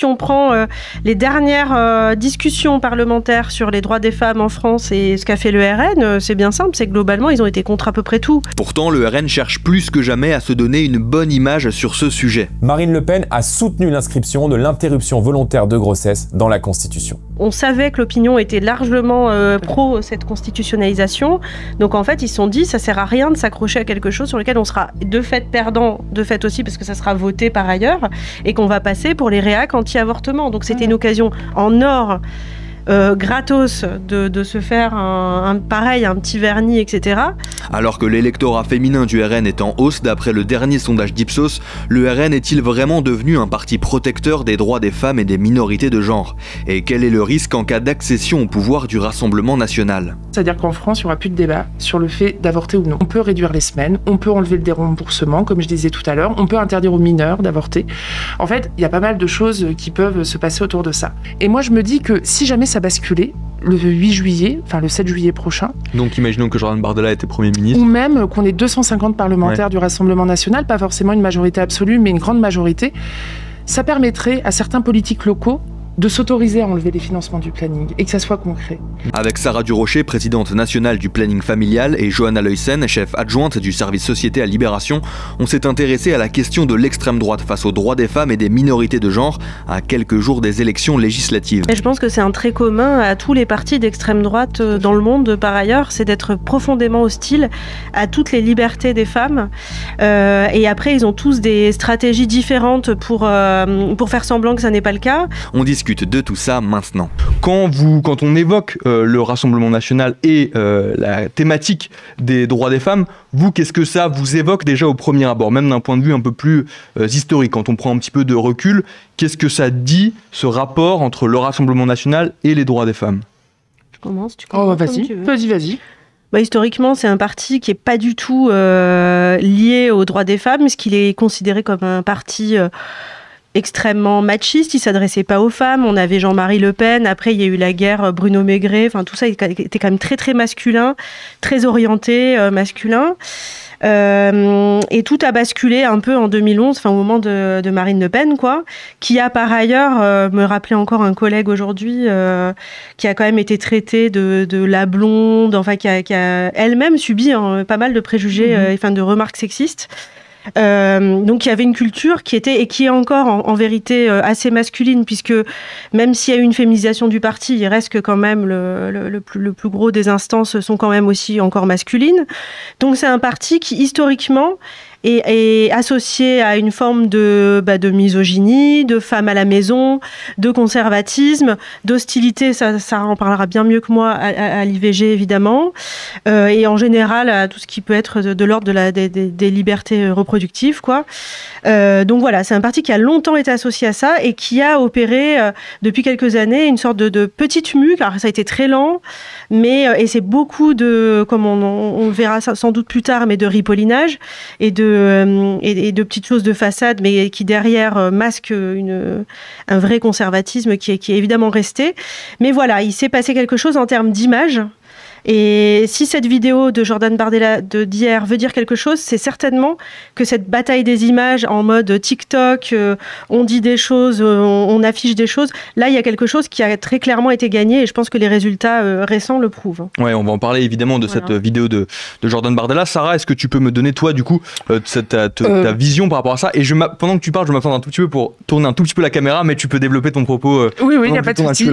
si on prend les dernières discussions parlementaires sur les droits des femmes en France et ce qu'a fait le RN, c'est bien simple, c'est que globalement, ils ont été contre à peu près tout. Pourtant, le RN cherche plus que jamais à se donner une bonne image sur ce sujet. Marine Le Pen a soutenu l'inscription de l'interruption volontaire de grossesse dans la Constitution. On savait que l'opinion était largement pro cette constitutionnalisation, donc en fait, ils se sont dit, ça sert à rien de s'accrocher à quelque chose sur lequel on sera de fait perdant, de fait aussi parce que ça sera voté par ailleurs, et qu'on va passer pour les réacs anti-avortement. Donc c'était une occasion en or, gratos, de se faire un petit vernis, etc. Alors que l'électorat féminin du RN est en hausse d'après le dernier sondage d'Ipsos, le RN est-il vraiment devenu un parti protecteur des droits des femmes et des minorités de genre? Et quel est le risque en cas d'accession au pouvoir du Rassemblement national? C'est-à-dire qu'en France, il n'y aura plus de débat sur le fait d'avorter ou non. On peut réduire les semaines, on peut enlever le déremboursement, comme je disais tout à l'heure, on peut interdire aux mineurs d'avorter. En fait, il y a pas mal de choses qui peuvent se passer autour de ça. Et moi, je me dis que si jamais ça basculait, le 8 juillet, enfin le 7 juillet prochain. Donc imaginons que Jordan Bardella était Premier ministre. Ou même qu'on ait 250 parlementaires du Rassemblement national, pas forcément une majorité absolue, mais une grande majorité. Ça permettrait à certains politiques locaux de s'autoriser à enlever les financements du planning et que ça soit concret. Avec Sarah Durocher, présidente nationale du planning familial, et Johanna Leussen, chef adjointe du service société à Libération, on s'est intéressé à la question de l'extrême droite face aux droits des femmes et des minorités de genre à quelques jours des élections législatives. Et je pense que c'est un trait commun à tous les partis d'extrême droite dans le monde par ailleurs, c'est d'être profondément hostile à toutes les libertés des femmes. Et après, ils ont tous des stratégies différentes pour faire semblant que ça n'est pas le cas. On discute de tout ça maintenant. Quand on évoque le Rassemblement national et la thématique des droits des femmes, vous, qu'est-ce que ça vous évoque déjà au premier abord, même d'un point de vue un peu plus historique, quand on prend un petit peu de recul, qu'est-ce que ça dit, ce rapport entre le Rassemblement national et les droits des femmes? Tu commences, tu commences. Vas-y. Historiquement, c'est un parti qui n'est pas du tout lié aux droits des femmes, puisqu'il est considéré comme un parti extrêmement machiste, il s'adressait pas aux femmes. On avait Jean-Marie Le Pen, après il y a eu la guerre Bruno Maigret, enfin tout ça était quand même très très masculin, très orienté masculin. Et tout a basculé un peu en 2011, enfin au moment de Marine Le Pen, quoi, qui a par ailleurs, me rappelait encore un collègue aujourd'hui, qui a quand même été traitée de la blonde, enfin qui a elle-même subi pas mal de préjugés, enfin de remarques sexistes. Donc il y avait une culture qui était et qui est encore en vérité assez masculine, puisque même s'il y a eu une féminisation du parti, il reste que quand même le plus gros des instances sont quand même aussi encore masculines. Donc c'est un parti qui historiquement est associé à une forme de misogynie, de femme à la maison, de conservatisme, d'hostilité, ça en parlera bien mieux que moi, à l'IVG évidemment, et en général à tout ce qui peut être de l'ordre des libertés reproductives, quoi. Donc voilà, c'est un parti qui a longtemps été associé à ça et qui a opéré depuis quelques années une sorte de petite mue. Alors ça a été très lent, mais et c'est beaucoup de, comme on verra ça sans doute plus tard, mais de ripollinage et de petites choses de façade, mais qui derrière masquent un vrai conservatisme qui est évidemment resté. Mais voilà, il s'est passé quelque chose en termes d'image. Et si cette vidéo de Jordan Bardella d'hier veut dire quelque chose, c'est certainement que cette bataille des images en mode TikTok, on dit des choses, on affiche des choses, là il y a quelque chose qui a très clairement été gagné et je pense que les résultats récents le prouvent. Ouais, on va en parler évidemment de cette vidéo de Jordan Bardella. Sarah, est-ce que tu peux me donner toi du coup ta vision par rapport à ça? Et pendant que tu parles, je m'attends un tout petit peu pour tourner un tout petit peu la caméra, mais tu peux développer ton propos. Oui, il n'y a pas de souci.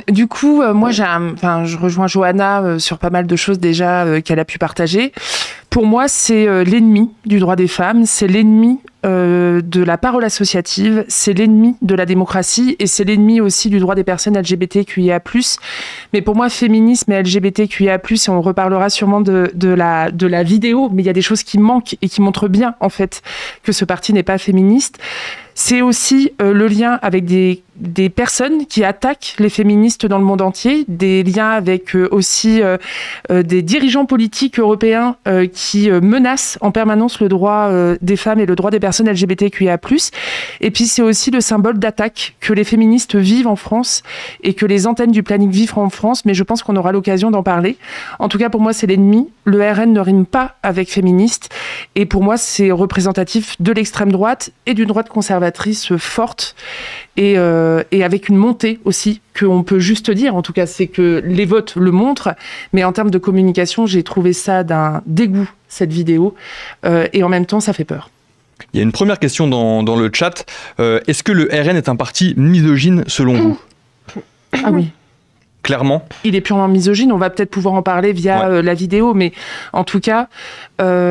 Du coup, moi je rejoins Johanna sur pas mal de choses déjà qu'elle a pu partager. Pour moi, c'est l'ennemi du droit des femmes, c'est l'ennemi de la parole associative, c'est l'ennemi de la démocratie et c'est l'ennemi aussi du droit des personnes LGBTQIA+. Mais pour moi, féminisme et LGBTQIA+, et on reparlera sûrement de la vidéo, mais il y a des choses qui manquent et qui montrent bien, en fait, que ce parti n'est pas féministe. C'est aussi le lien avec des personnes qui attaquent les féministes dans le monde entier, des liens avec aussi des dirigeants politiques européens qui menacent en permanence le droit des femmes et le droit des personnes LGBTQIA+. Et puis c'est aussi le symbole d'attaque que les féministes vivent en France et que les antennes du planning vivent en France, mais je pense qu'on aura l'occasion d'en parler. En tout cas, pour moi, c'est l'ennemi. Le RN ne rime pas avec féministe. Et pour moi, c'est représentatif de l'extrême droite et d'une droite conservatrice conservatrice forte et avec une montée aussi qu'on peut juste dire. En tout cas, c'est que les votes le montrent. Mais en termes de communication, j'ai trouvé ça d'un dégoût, cette vidéo. Et en même temps, ça fait peur. Il y a une première question dans le chat. Est-ce que le RN est un parti misogyne selon vous ? Ah oui. Clairement. Il est purement misogyne. On va peut-être pouvoir en parler via la vidéo, mais en tout cas,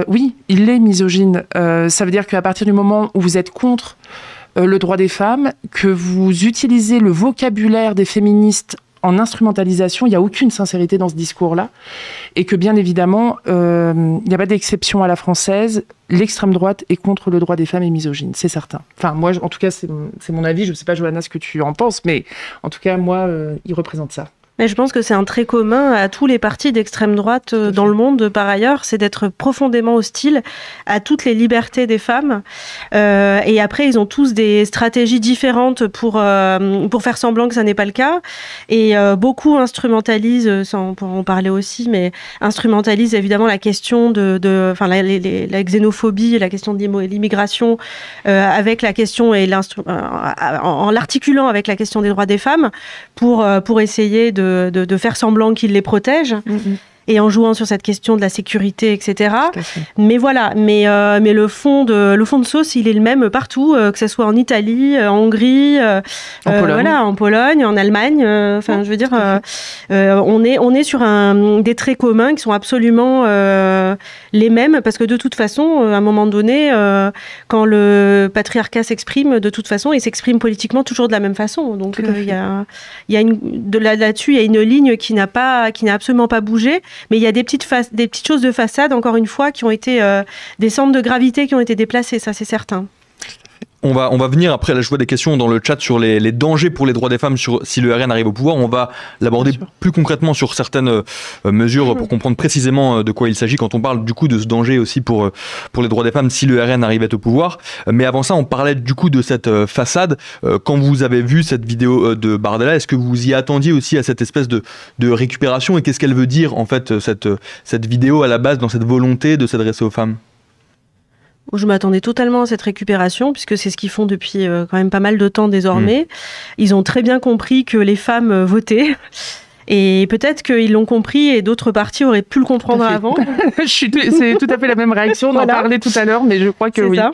oui, il est misogyne. Ça veut dire qu'à partir du moment où vous êtes contre le droit des femmes, que vous utilisez le vocabulaire des féministes en instrumentalisation, il n'y a aucune sincérité dans ce discours-là, et que bien évidemment, il n'y a pas d'exception à la française. L'extrême droite est contre le droit des femmes et misogyne, c'est certain. Enfin, moi, en tout cas, c'est mon avis. Je ne sais pas, Johanna, ce que tu en penses, mais en tout cas, moi, il représente ça. Mais je pense que c'est un trait commun à tous les partis d'extrême droite dans le monde, par ailleurs, c'est d'être profondément hostile à toutes les libertés des femmes. Et après, ils ont tous des stratégies différentes pour faire semblant que ça n'est pas le cas. Et beaucoup instrumentalisent, on pourra en parler aussi, mais instrumentalisent évidemment la question la xénophobie, la question de l'immigration, avec la question en l'articulant avec la question des droits des femmes pour essayer de faire semblant qu'il les protège. Et en jouant sur cette question de la sécurité, etc. Mais voilà, mais le fond de sauce, il est le même partout, que ce soit en Italie, en Hongrie, en Pologne, en Allemagne. Je veux dire, on est sur des traits communs qui sont absolument les mêmes, parce que de toute façon, à un moment donné, quand le patriarcat s'exprime, de toute façon, il s'exprime politiquement toujours de la même façon. Donc là-dessus, il y a une ligne qui n'a absolument pas bougé. Mais il y a des petites choses de façade, encore une fois, qui ont été des centres de gravité qui ont été déplacés, ça c'est certain. On va venir après, là je vois des questions dans le chat sur les dangers pour les droits des femmes si le RN arrive au pouvoir. On va l'aborder plus concrètement sur certaines mesures pour comprendre précisément de quoi il s'agit quand on parle du coup de ce danger aussi pour les droits des femmes si le RN arrivait au pouvoir. Mais avant ça, on parlait du coup de cette façade. Quand vous avez vu cette vidéo de Bardella, est-ce que vous y attendiez aussi à cette espèce de récupération, et qu'est-ce qu'elle veut dire en fait cette vidéo à la base dans cette volonté de s'adresser aux femmes ? Je m'attendais totalement à cette récupération, puisque c'est ce qu'ils font depuis quand même pas mal de temps désormais. Ils ont très bien compris que les femmes votaient. Et peut-être qu'ils l'ont compris et d'autres partis auraient pu le comprendre avant. C'est tout à fait la même réaction. On en parlait tout à l'heure, mais je crois que oui. Ça.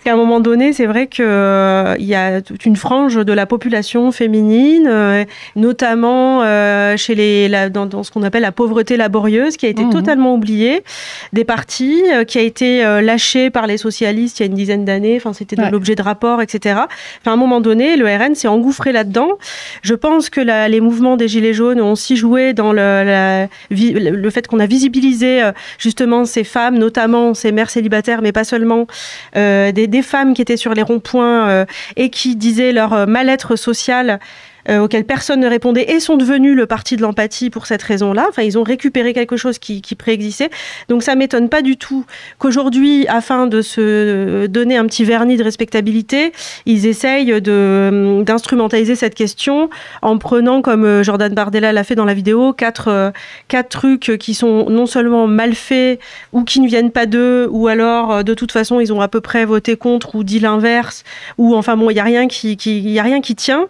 À un moment donné, c'est vrai qu'il y a toute une frange de la population féminine, notamment dans ce qu'on appelle la pauvreté laborieuse, qui a été totalement oubliée, des partis, qui a été lâchée par les socialistes il y a une dizaine d'années, c'était l'objet de rapports, etc. À un moment donné, le RN s'est engouffré là-dedans. Je pense que les mouvements des Gilets jaunes ont aussi joué dans le fait qu'on a visibilisé justement ces femmes, notamment ces mères célibataires, mais pas seulement, des femmes qui étaient sur les ronds-points et qui disaient leur mal-être social auxquels personne ne répondait, et sont devenus le parti de l'empathie pour cette raison-là. Ils ont récupéré quelque chose qui préexistait. Donc ça ne m'étonne pas du tout qu'aujourd'hui, afin de se donner un petit vernis de respectabilité, ils essayent d'instrumentaliser cette question en prenant, comme Jordan Bardella l'a fait dans la vidéo, quatre trucs qui sont non seulement mal faits ou qui ne viennent pas d'eux, ou alors de toute façon ils ont à peu près voté contre ou dit l'inverse, ou il n'y a rien qui tient,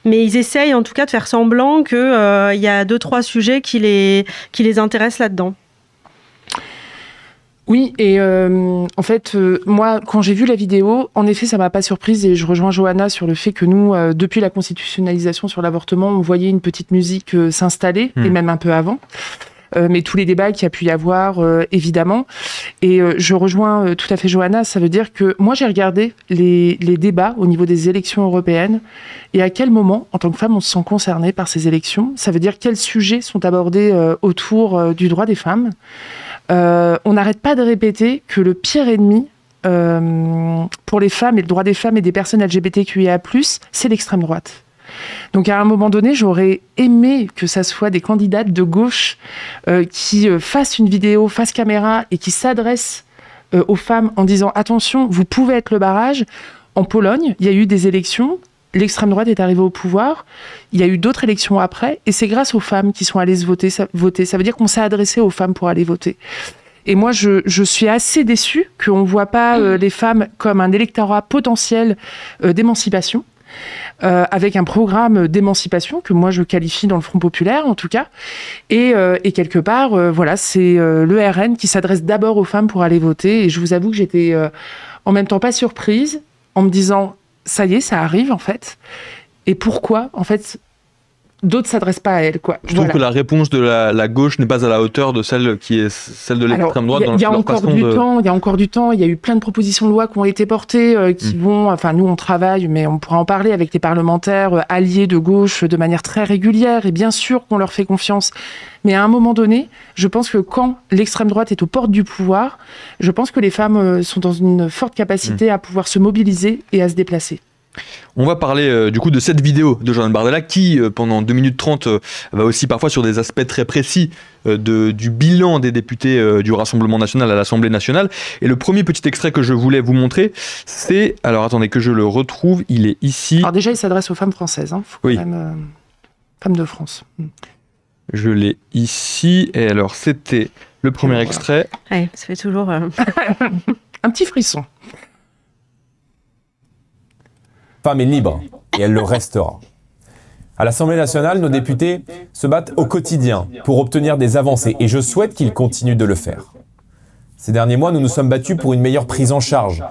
mais ils essayent en tout cas de faire semblant qu'il y a 2-3 sujets qui les intéressent là-dedans. Oui, et en fait, moi, quand j'ai vu la vidéo, en effet, ça m'a pas surprise, et je rejoins Johanna sur le fait que nous, depuis la constitutionnalisation sur l'avortement, on voyait une petite musique s'installer, et même un peu avant. Mais tous les débats qu'il y a pu y avoir, évidemment. Et je rejoins tout à fait Johanna, ça veut dire que moi, j'ai regardé les débats au niveau des élections européennes, et à quel moment, en tant que femme, on se sent concerné par ces élections. Ça veut dire quels sujets sont abordés autour du droit des femmes. On n'arrête pas de répéter que le pire ennemi pour les femmes et le droit des femmes et des personnes LGBTQIA+, c'est l'extrême droite. Donc à un moment donné, j'aurais aimé que ça soit des candidates de gauche qui fassent une vidéo face caméra et qui s'adressent aux femmes en disant « Attention, vous pouvez être le barrage ». En Pologne, il y a eu des élections, l'extrême droite est arrivée au pouvoir, il y a eu d'autres élections après, et c'est grâce aux femmes qui sont allées voter. Ça veut dire qu'on s'est adressé aux femmes pour aller voter. Et moi, je suis assez déçue qu'on ne voit pas les femmes comme un électorat potentiel d'émancipation, avec un programme d'émancipation que moi je qualifie dans le Front populaire en tout cas. Et quelque part, voilà, c'est le RN qui s'adresse d'abord aux femmes pour aller voter. Et je vous avoue que j'étais en même temps pas surprise, en me disant, ça y est, ça arrive en fait. Et pourquoi, en fait, d'autres ne s'adressent pas à elles, quoi. Je trouve que la réponse de la gauche n'est pas à la hauteur de celle qui est celle de l'extrême droite. Il y a encore du temps. Il y a eu plein de propositions de loi qui ont été portées, qui vont... Enfin, nous, on travaille, mais on pourra en parler avec les parlementaires alliés de gauche de manière très régulière. Et bien sûr qu'on leur fait confiance. Mais à un moment donné, je pense que quand l'extrême droite est aux portes du pouvoir, je pense que les femmes sont dans une forte capacité à pouvoir se mobiliser et à se déplacer. On va parler du coup de cette vidéo de Jordan Bardella qui, pendant 2 minutes 30, va aussi parfois sur des aspects très précis du bilan des députés du Rassemblement National à l'Assemblée Nationale. Et le premier petit extrait que je voulais vous montrer, c'est... Alors attendez que je le retrouve, il est ici. Alors déjà, il s'adresse aux femmes françaises, hein. Faut quand même, femmes de France. Je l'ai ici, et alors c'était le premier extrait. Ouais, ça fait toujours... un petit frisson. Femme est libre et elle le restera. À l'Assemblée nationale, nos députés se battent au quotidien pour obtenir des avancées et je souhaite qu'ils continuent de le faire. Ces derniers mois, nous nous sommes battus pour une meilleure prise en charge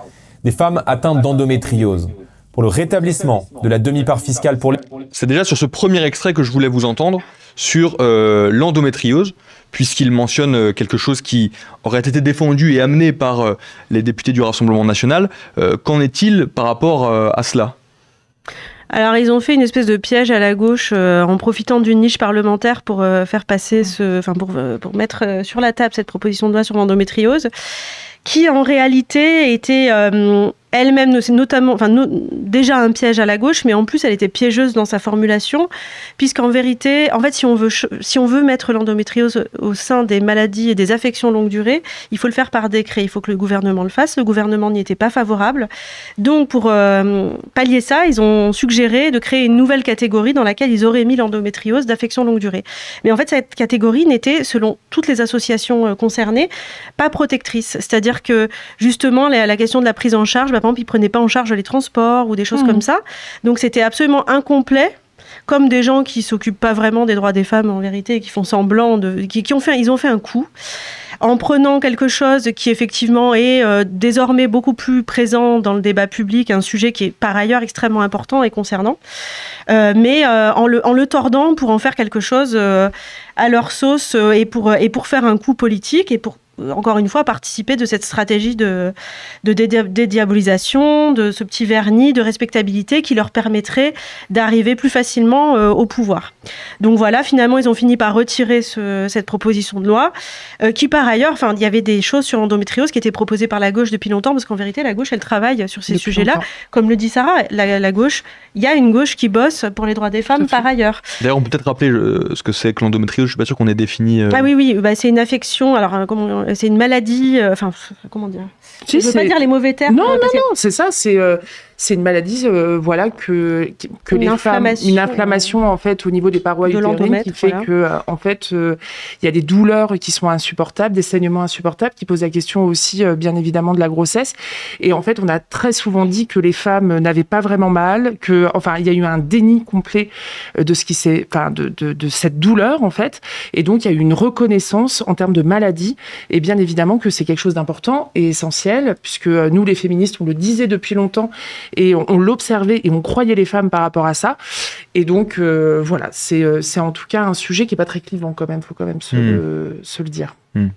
des femmes atteintes d'endométriose, pour le rétablissement de la demi-part fiscale pour les... C'est déjà sur ce premier extrait que je voulais vous entendre, sur l'endométriose, puisqu'il mentionne quelque chose qui aurait été défendu et amené par les députés du Rassemblement National. Qu'en est-il par rapport à cela ? Alors, ils ont fait une espèce de piège à la gauche en profitant d'une niche parlementaire pour faire passer pour mettre sur la table cette proposition de loi sur l'endométriose, qui en réalité était elle-même, notamment, déjà un piège à la gauche, mais en plus elle était piégeuse dans sa formulation, puisqu'en vérité, en fait, si on veut mettre l'endométriose au sein des maladies et des affections longue durée, il faut le faire par décret, il faut que le gouvernement le fasse. Le gouvernement n'y était pas favorable. Donc, pour pallier ça, ils ont suggéré de créer une nouvelle catégorie dans laquelle ils auraient mis l'endométriose d'affection longue durée. Mais en fait, cette catégorie n'était, selon toutes les associations concernées, pas protectrice. C'est-à-dire que, justement, la question de la prise en charge, par exemple, ils ne prenaient pas en charge les transports ou des choses comme ça. Donc, c'était absolument incomplet, comme des gens qui ne s'occupent pas vraiment des droits des femmes, en vérité, et qui font semblant ils ont fait un coup, en prenant quelque chose qui, effectivement, est désormais beaucoup plus présent dans le débat public, un sujet qui est, par ailleurs, extrêmement important et concernant, mais en le tordant pour en faire quelque chose à leur sauce et pour faire un coup politique et pour, encore une fois, participer de cette stratégie de dédiabolisation, de ce petit vernis de respectabilité qui leur permettrait d'arriver plus facilement au pouvoir. Donc voilà, finalement, ils ont fini par retirer cette proposition de loi, qui par ailleurs, il y avait des choses sur l'endométriose qui étaient proposées par la gauche depuis longtemps, parce qu'en vérité, la gauche, elle travaille sur ces depuis sujets-là. Longtemps. Comme le dit Sarah, la gauche, il y a une gauche qui bosse pour les droits des femmes par ailleurs. D'ailleurs, on peut peut-être rappeler ce que c'est que l'endométriose, je suis pas sûr qu'on ait défini... Ah oui, c'est une affection, alors c'est une maladie, comment dire ? Je ne veux pas dire les mauvais termes. Non, c'est ça, c'est une maladie, que les femmes, une inflammation en fait au niveau des parois utérines qui fait que en fait il y a des douleurs qui sont insupportables, des saignements insupportables qui posent la question aussi bien évidemment de la grossesse. Et en fait, on a très souvent dit que les femmes n'avaient pas vraiment mal, il y a eu un déni complet de ce qui s'est, de cette douleur en fait. Et donc il y a eu une reconnaissance en termes de maladie. Et bien évidemment que c'est quelque chose d'important et essentiel, puisque nous les féministes on le disait depuis longtemps. Et on l'observait et on croyait les femmes par rapport à ça. Et donc, c'est en tout cas un sujet qui n'est pas très clivant quand même. Il faut quand même se le dire,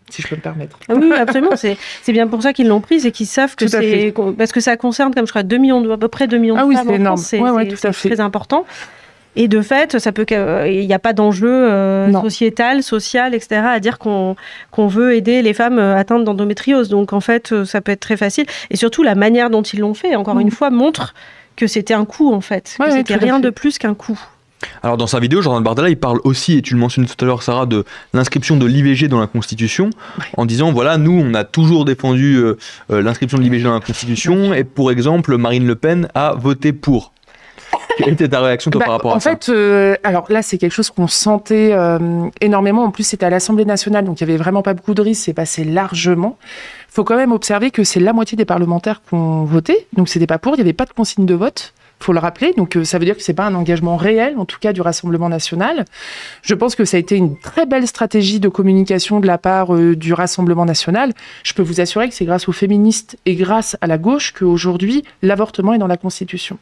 si je peux me permettre. Ah oui, absolument. C'est bien pour ça qu'ils l'ont prise et qu'ils savent que c'est... Parce que ça concerne, comme je crois, à peu près 2 millions de femmes en France. C'est très important. Et de fait, il n'y a pas d'enjeu sociétal, social, etc., à dire qu'on veut aider les femmes atteintes d'endométriose. Donc, en fait, ça peut être très facile. Et surtout, la manière dont ils l'ont fait, encore une fois, montre que c'était un coup, en fait. Que c'était rien de plus qu'un coup. Alors, dans sa vidéo, Jordan Bardella, il parle aussi, et tu le mentionnes tout à l'heure, Sarah, de l'inscription de l'IVG dans la Constitution, en disant, voilà, nous, on a toujours défendu l'inscription de l'IVG dans la Constitution, et pour exemple, Marine Le Pen a voté pour. Quelle était ta réaction toi, par rapport à ça? En fait, alors là, c'est quelque chose qu'on sentait énormément. En plus, c'était à l'Assemblée nationale, donc il n'y avait vraiment pas beaucoup de risques. C'est passé largement. Il faut quand même observer que c'est la moitié des parlementaires qui ont voté. Donc, c'était pas pour. Il n'y avait pas de consigne de vote. Faut le rappeler. Donc, ça veut dire que c'est pas un engagement réel, en tout cas, du Rassemblement national. Je pense que ça a été une très belle stratégie de communication de la part du Rassemblement national. Je peux vous assurer que c'est grâce aux féministes et grâce à la gauche qu'aujourd'hui, l'avortement est dans la Constitution.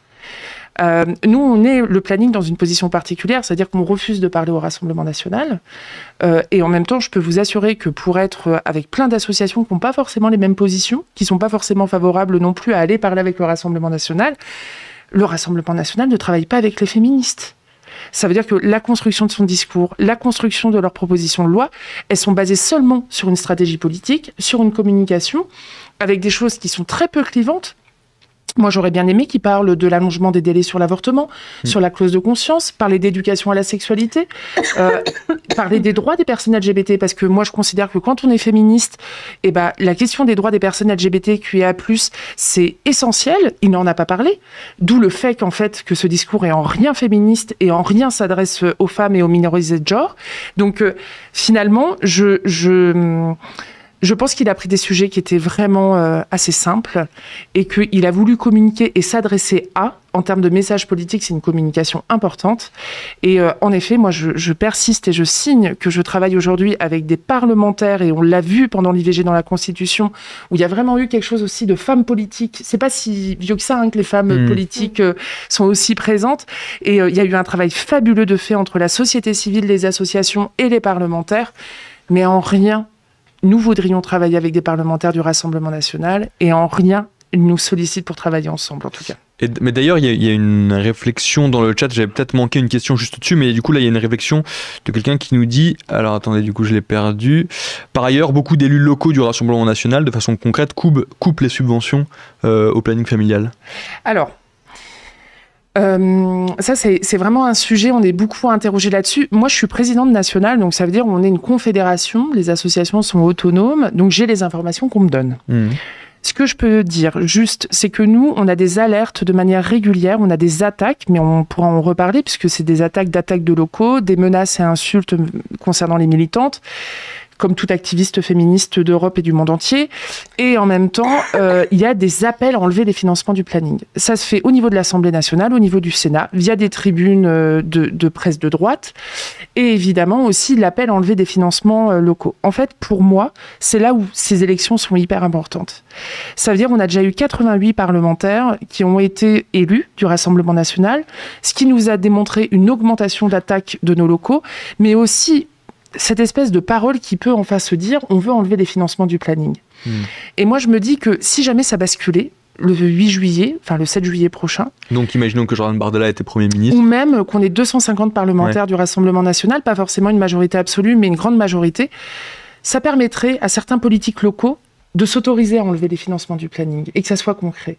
Nous, on est le planning dans une position particulière, c'est-à-dire qu'on refuse de parler au Rassemblement national. Et en même temps, je peux vous assurer que pour être avec plein d'associations qui n'ont pas forcément les mêmes positions, qui ne sont pas forcément favorables non plus à aller parler avec le Rassemblement national ne travaille pas avec les féministes. Ça veut dire que la construction de son discours, la construction de leurs propositions de loi, elles sont basées seulement sur une stratégie politique, sur une communication, avec des choses qui sont très peu clivantes. Moi, j'aurais bien aimé qu'ils parlent de l'allongement des délais sur l'avortement, sur la clause de conscience, parler d'éducation à la sexualité, parler des droits des personnes LGBT, parce que moi, je considère que quand on est féministe, la question des droits des personnes LGBTQIA+, c'est essentiel. Il n'en a pas parlé. D'où le fait qu'en fait, que ce discours est en rien féministe et en rien s'adresse aux femmes et aux minorités de genre. Donc, finalement, je pense qu'il a pris des sujets qui étaient vraiment assez simples et qu'il a voulu communiquer et s'adresser en termes de message politique, c'est une communication importante. Et en effet, moi, je persiste et je signe que je travaille aujourd'hui avec des parlementaires et on l'a vu pendant l'IVG dans la Constitution où il y a vraiment eu quelque chose aussi de femmes politiques. C'est pas si vieux que ça que les femmes politiques sont aussi présentes. Et il y a eu un travail fabuleux de fait entre la société civile, les associations et les parlementaires. Mais en rien, nous voudrions travailler avec des parlementaires du Rassemblement national et en rien, ils nous sollicitent pour travailler ensemble, en tout cas. Mais d'ailleurs, il y a une réflexion dans le chat, j'avais peut-être manqué une question juste dessus, mais du coup, là, il y a une réflexion de quelqu'un qui nous dit, alors attendez, du coup, je l'ai perdu. Par ailleurs, beaucoup d'élus locaux du Rassemblement national, de façon concrète, coupent les subventions au planning familial. Alors, ça, c'est vraiment un sujet, on est beaucoup interrogé là-dessus. Moi, je suis présidente nationale, donc ça veut dire qu'on est une confédération, les associations sont autonomes, donc j'ai les informations qu'on me donne. Ce que je peux dire, juste, c'est que nous, on a des alertes de manière régulière, on a des attaques, mais on pourra en reparler, puisque c'est des attaques de locaux, des menaces et insultes concernant les militantes, comme tout activiste féministe d'Europe et du monde entier. Et en même temps, il y a des appels à enlever les financements du planning. Ça se fait au niveau de l'Assemblée nationale, au niveau du Sénat, via des tribunes de presse de droite, et évidemment aussi l'appel à enlever des financements locaux. En fait, pour moi, c'est là où ces élections sont hyper importantes. Ça veut dire qu'on a déjà eu 88 parlementaires qui ont été élus du Rassemblement national, ce qui nous a démontré une augmentation d'attaques de nos locaux, mais aussi cette espèce de parole qui peut enfin se dire on veut enlever les financements du planning. Et moi, je me dis que si jamais ça basculait, le 8 juillet, enfin le 7 juillet prochain... Donc imaginons que Jordan Bardella était Premier ministre. Ou même qu'on ait 250 parlementaires du Rassemblement national, pas forcément une majorité absolue, mais une grande majorité, ça permettrait à certains politiques locaux de s'autoriser à enlever les financements du planning et que ça soit concret.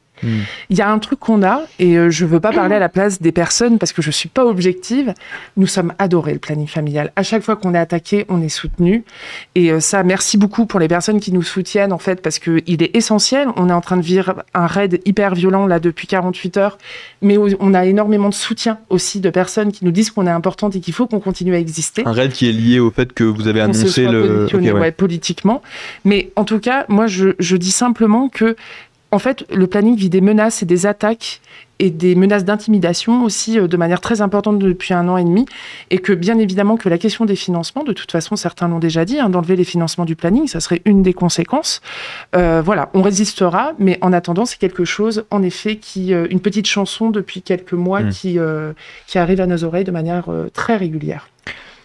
Il y a un truc qu'on a, et je ne veux pas parler à la place des personnes parce que je ne suis pas objective, nous sommes adorés, le planning familial. À chaque fois qu'on est attaqué, on est soutenu. Et ça, merci beaucoup pour les personnes qui nous soutiennent, en fait, parce qu'il est essentiel. On est en train de vivre un raid hyper violent, là, depuis 48 heures, mais on a énormément de soutien aussi de personnes qui nous disent qu'on est importante et qu'il faut qu'on continue à exister. Un raid qui est lié au fait que vous avez annoncé politiquement. Mais en tout cas, moi, je dis simplement que en fait, le planning vit des menaces et des attaques et des menaces d'intimidation aussi de manière très importante depuis 1 an et demi. Et que bien évidemment que la question des financements, de toute façon, certains l'ont déjà dit, d'enlever les financements du planning, ça serait une des conséquences. Voilà, on résistera, mais en attendant, c'est quelque chose, en effet, une petite chanson depuis quelques mois qui arrive à nos oreilles de manière très régulière.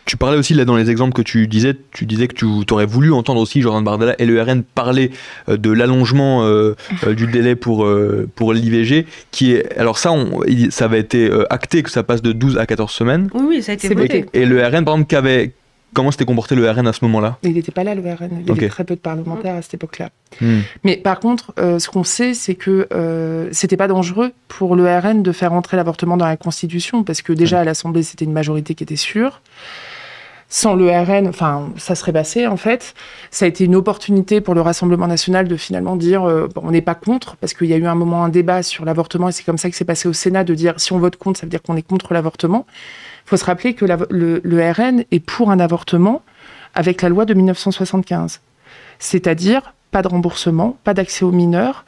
Tu parlais aussi, là, dans les exemples que tu disais que tu aurais voulu entendre aussi Jordan Bardella et le RN parler de l'allongement du délai pour l'IVG, qui est... Alors ça va été acté que ça passe de 12 à 14 semaines. Oui, ça a été voté. Et le RN, par exemple, comment s'était comporté le RN à ce moment-là ? Il n'était pas là, le RN. Il y avait très peu de parlementaires à cette époque-là. Mais par contre, ce qu'on sait, c'est que c'était pas dangereux pour le RN de faire entrer l'avortement dans la Constitution, parce que déjà, à l'Assemblée, c'était une majorité qui était sûre. sans le RN, ça serait passé, en fait. Ça a été une opportunité pour le Rassemblement national de finalement dire on n'est pas contre, parce qu'il y a eu un débat sur l'avortement, et c'est comme ça que c'est passé au Sénat, de dire si on vote contre, ça veut dire qu'on est contre l'avortement. Il faut se rappeler que le RN est pour un avortement avec la loi de 1975. C'est-à-dire pas de remboursement, pas d'accès aux mineurs,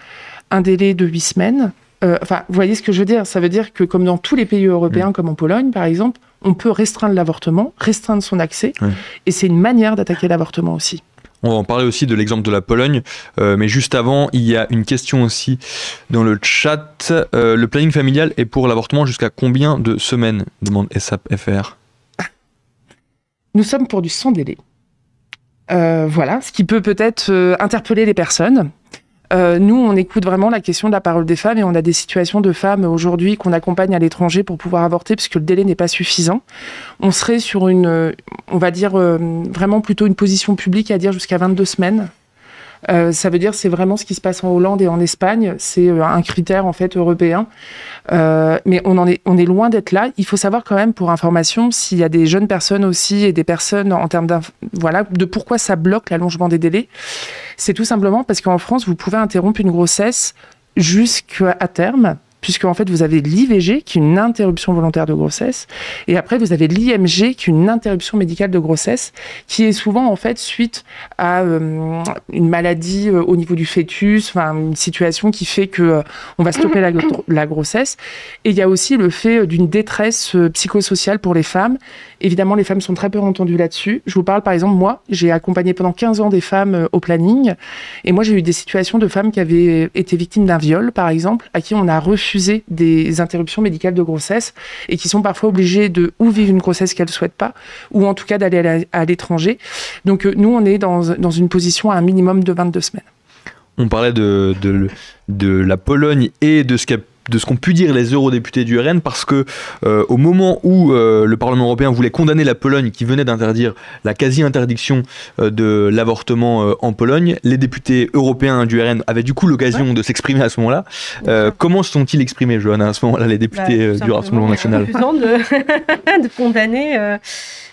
un délai de 8 semaines. Vous voyez ce que je veux dire ? Ça veut dire que comme dans tous les pays européens, comme en Pologne, par exemple, on peut restreindre l'avortement, restreindre son accès, et c'est une manière d'attaquer l'avortement aussi. On va en parler aussi de l'exemple de la Pologne, mais juste avant, il y a une question aussi dans le chat. Le planning familial est pour l'avortement jusqu'à combien de semaines ? Demande SAPFR. Nous sommes pour du sans délai. Voilà, ce qui peut peut-être interpeller les personnes. Nous, on écoute vraiment la question de la parole des femmes et on a des situations de femmes aujourd'hui qu'on accompagne à l'étranger pour pouvoir avorter parce que le délai n'est pas suffisant. On serait sur on va dire, vraiment plutôt une position publique à dire jusqu'à 22 semaines. Ça veut dire c'est vraiment ce qui se passe en Hollande et en Espagne. C'est un critère en fait européen. Mais on est loin d'être là. Il faut savoir quand même, pour information, s'il y a des jeunes personnes aussi et des personnes en termes de pourquoi ça bloque l'allongement des délais. C'est tout simplement parce qu'en France, vous pouvez interrompre une grossesse jusqu'à terme, puisque en fait, vous avez l'IVG, qui est une interruption volontaire de grossesse, et après, vous avez l'IMG, qui est une interruption médicale de grossesse, qui est souvent, en fait, suite à une maladie au niveau du fœtus, une situation qui fait que on va stopper la grossesse. Et il y a aussi le fait d'une détresse psychosociale pour les femmes. Évidemment, les femmes sont très peu entendues là-dessus. Je vous parle, par exemple, moi, j'ai accompagné pendant 15 ans des femmes au planning, et moi, j'ai eu des situations de femmes qui avaient été victimes d'un viol, par exemple, à qui on a refusé des interruptions médicales de grossesse et qui sont parfois obligées de ou vivre une grossesse qu'elles ne souhaitent pas ou en tout cas d'aller à l'étranger. Donc nous, on est dans une position à un minimum de 22 semaines. On parlait de la Pologne et de ce qu'ont pu dire les eurodéputés du RN parce que au moment où le Parlement européen voulait condamner la Pologne qui venait d'interdire la quasi-interdiction de l'avortement en Pologne, les députés européens du RN avaient du coup l'occasion de s'exprimer à ce moment-là. Comment se sont-ils exprimés, Johanna, à ce moment-là, les députés du Rassemblement national ? De condamner...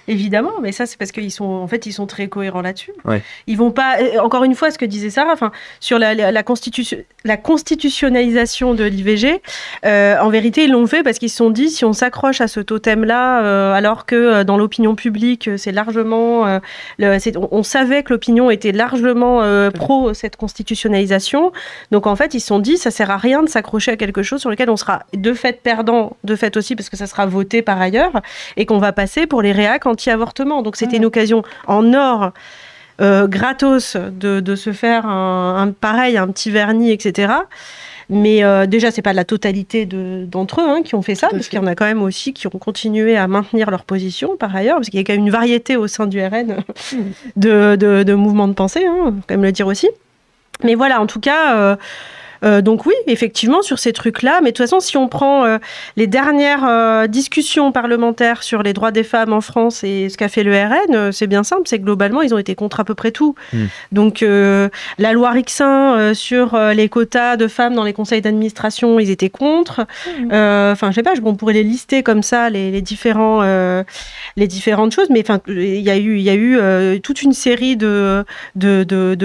Évidemment, mais ça c'est parce qu'ils sont très cohérents là-dessus. Ouais. Ils vont pas, encore une fois, ce que disait Sarah, sur la constitutionnalisation de l'IVG, en vérité ils l'ont fait parce qu'ils se sont dit si on s'accroche à ce totem-là, alors que dans l'opinion publique c'est largement, on savait que l'opinion était largement pro cette constitutionnalisation, donc en fait ils se sont dit ça sert à rien de s'accrocher à quelque chose sur lequel on sera de fait perdant, de fait aussi parce que ça sera voté par ailleurs et qu'on va passer pour les réacs anti-avortement. Donc c'était une occasion en or, gratos, de se faire un petit vernis, etc. Mais déjà, c'est pas la totalité d'entre eux qui ont fait ça, parce qu'il y en a quand même aussi qui ont continué à maintenir leur position par ailleurs, parce qu'il y a quand même une variété au sein du RN de mouvements de pensée, faut quand même le dire aussi. Mais voilà, en tout cas... donc oui, effectivement, sur ces trucs-là, mais de toute façon, si on prend les dernières discussions parlementaires sur les droits des femmes en France et ce qu'a fait le RN, c'est bien simple, c'est que globalement, ils ont été contre à peu près tout. Donc la loi Rixain sur les quotas de femmes dans les conseils d'administration, ils étaient contre. Je sais pas, on pourrait les lister comme ça, les différentes choses, mais il y a eu toute une série de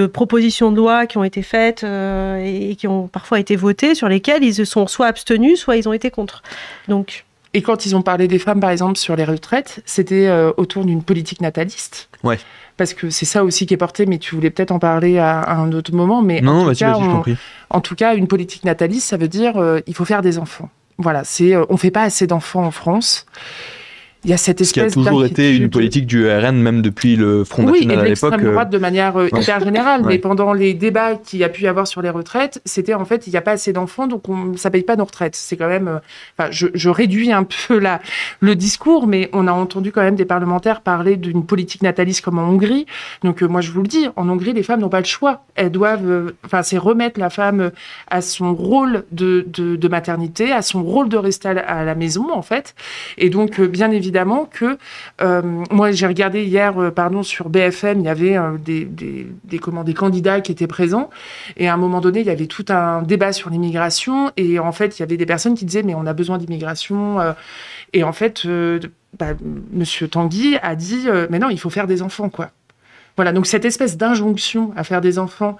propositions de loi qui ont été faites et qui ont parfois été votés, sur lesquels ils se sont soit abstenus, soit ils ont été contre. Donc... Et quand ils ont parlé des femmes, par exemple, sur les retraites, c'était autour d'une politique nataliste. Ouais. Parce que c'est ça aussi qui est porté, mais tu voulais peut-être en parler à un autre moment. Mais en tout cas, une politique nataliste, ça veut dire il faut faire des enfants. Voilà, on ne fait pas assez d'enfants en France. Il y a cette espèce qui a toujours été une politique du RN, même depuis le Front National à l'époque. Oui, et de l'extrême droite de manière hyper générale. Mais pendant les débats qu'il y a pu y avoir sur les retraites, c'était en fait, il n'y a pas assez d'enfants, donc ça ne paye pas nos retraites. C'est quand même... je réduis un peu le discours, mais on a entendu quand même des parlementaires parler d'une politique nataliste comme en Hongrie. Donc moi, je vous le dis, en Hongrie, les femmes n'ont pas le choix. Elles doivent... c'est remettre la femme à son rôle de maternité, à son rôle de rester à la maison, en fait. Et donc, bien évidemment, que moi j'ai regardé hier sur BFM, il y avait des candidats qui étaient présents et à un moment donné il y avait tout un débat sur l'immigration et en fait il y avait des personnes qui disaient mais on a besoin d'immigration et en fait Monsieur Tanguy a dit mais non, il faut faire des enfants, quoi. Voilà, donc cette espèce d'injonction à faire des enfants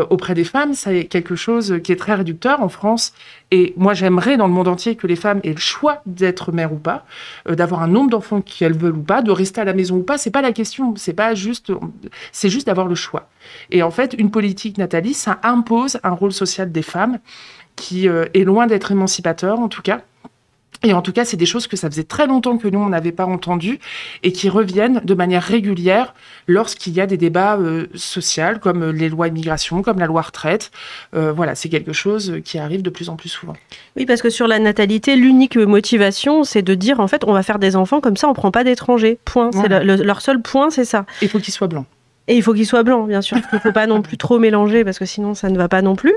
auprès des femmes, c'est quelque chose qui est très réducteur en France. Et moi, j'aimerais dans le monde entier que les femmes aient le choix d'être mères ou pas, d'avoir un nombre d'enfants qu'elles veulent ou pas, de rester à la maison ou pas. C'est pas la question. C'est juste d'avoir le choix. Et en fait, une politique nataliste, ça impose un rôle social des femmes qui est loin d'être émancipateur, en tout cas. Et en tout cas, c'est des choses que ça faisait très longtemps que nous, on n'avait pas entendues et qui reviennent de manière régulière lorsqu'il y a des débats sociaux, comme les lois immigration, comme la loi retraite. Voilà, c'est quelque chose qui arrive de plus en plus souvent. Oui, parce que sur la natalité, l'unique motivation, c'est de dire, en fait, on va faire des enfants, comme ça, on ne prend pas d'étrangers. Point. Ouais. C'est leur seul point, c'est ça. Il faut qu'ils soient blancs. Et il faut qu'il soit blanc, bien sûr. Il ne faut pas non plus trop mélanger parce que sinon ça ne va pas non plus.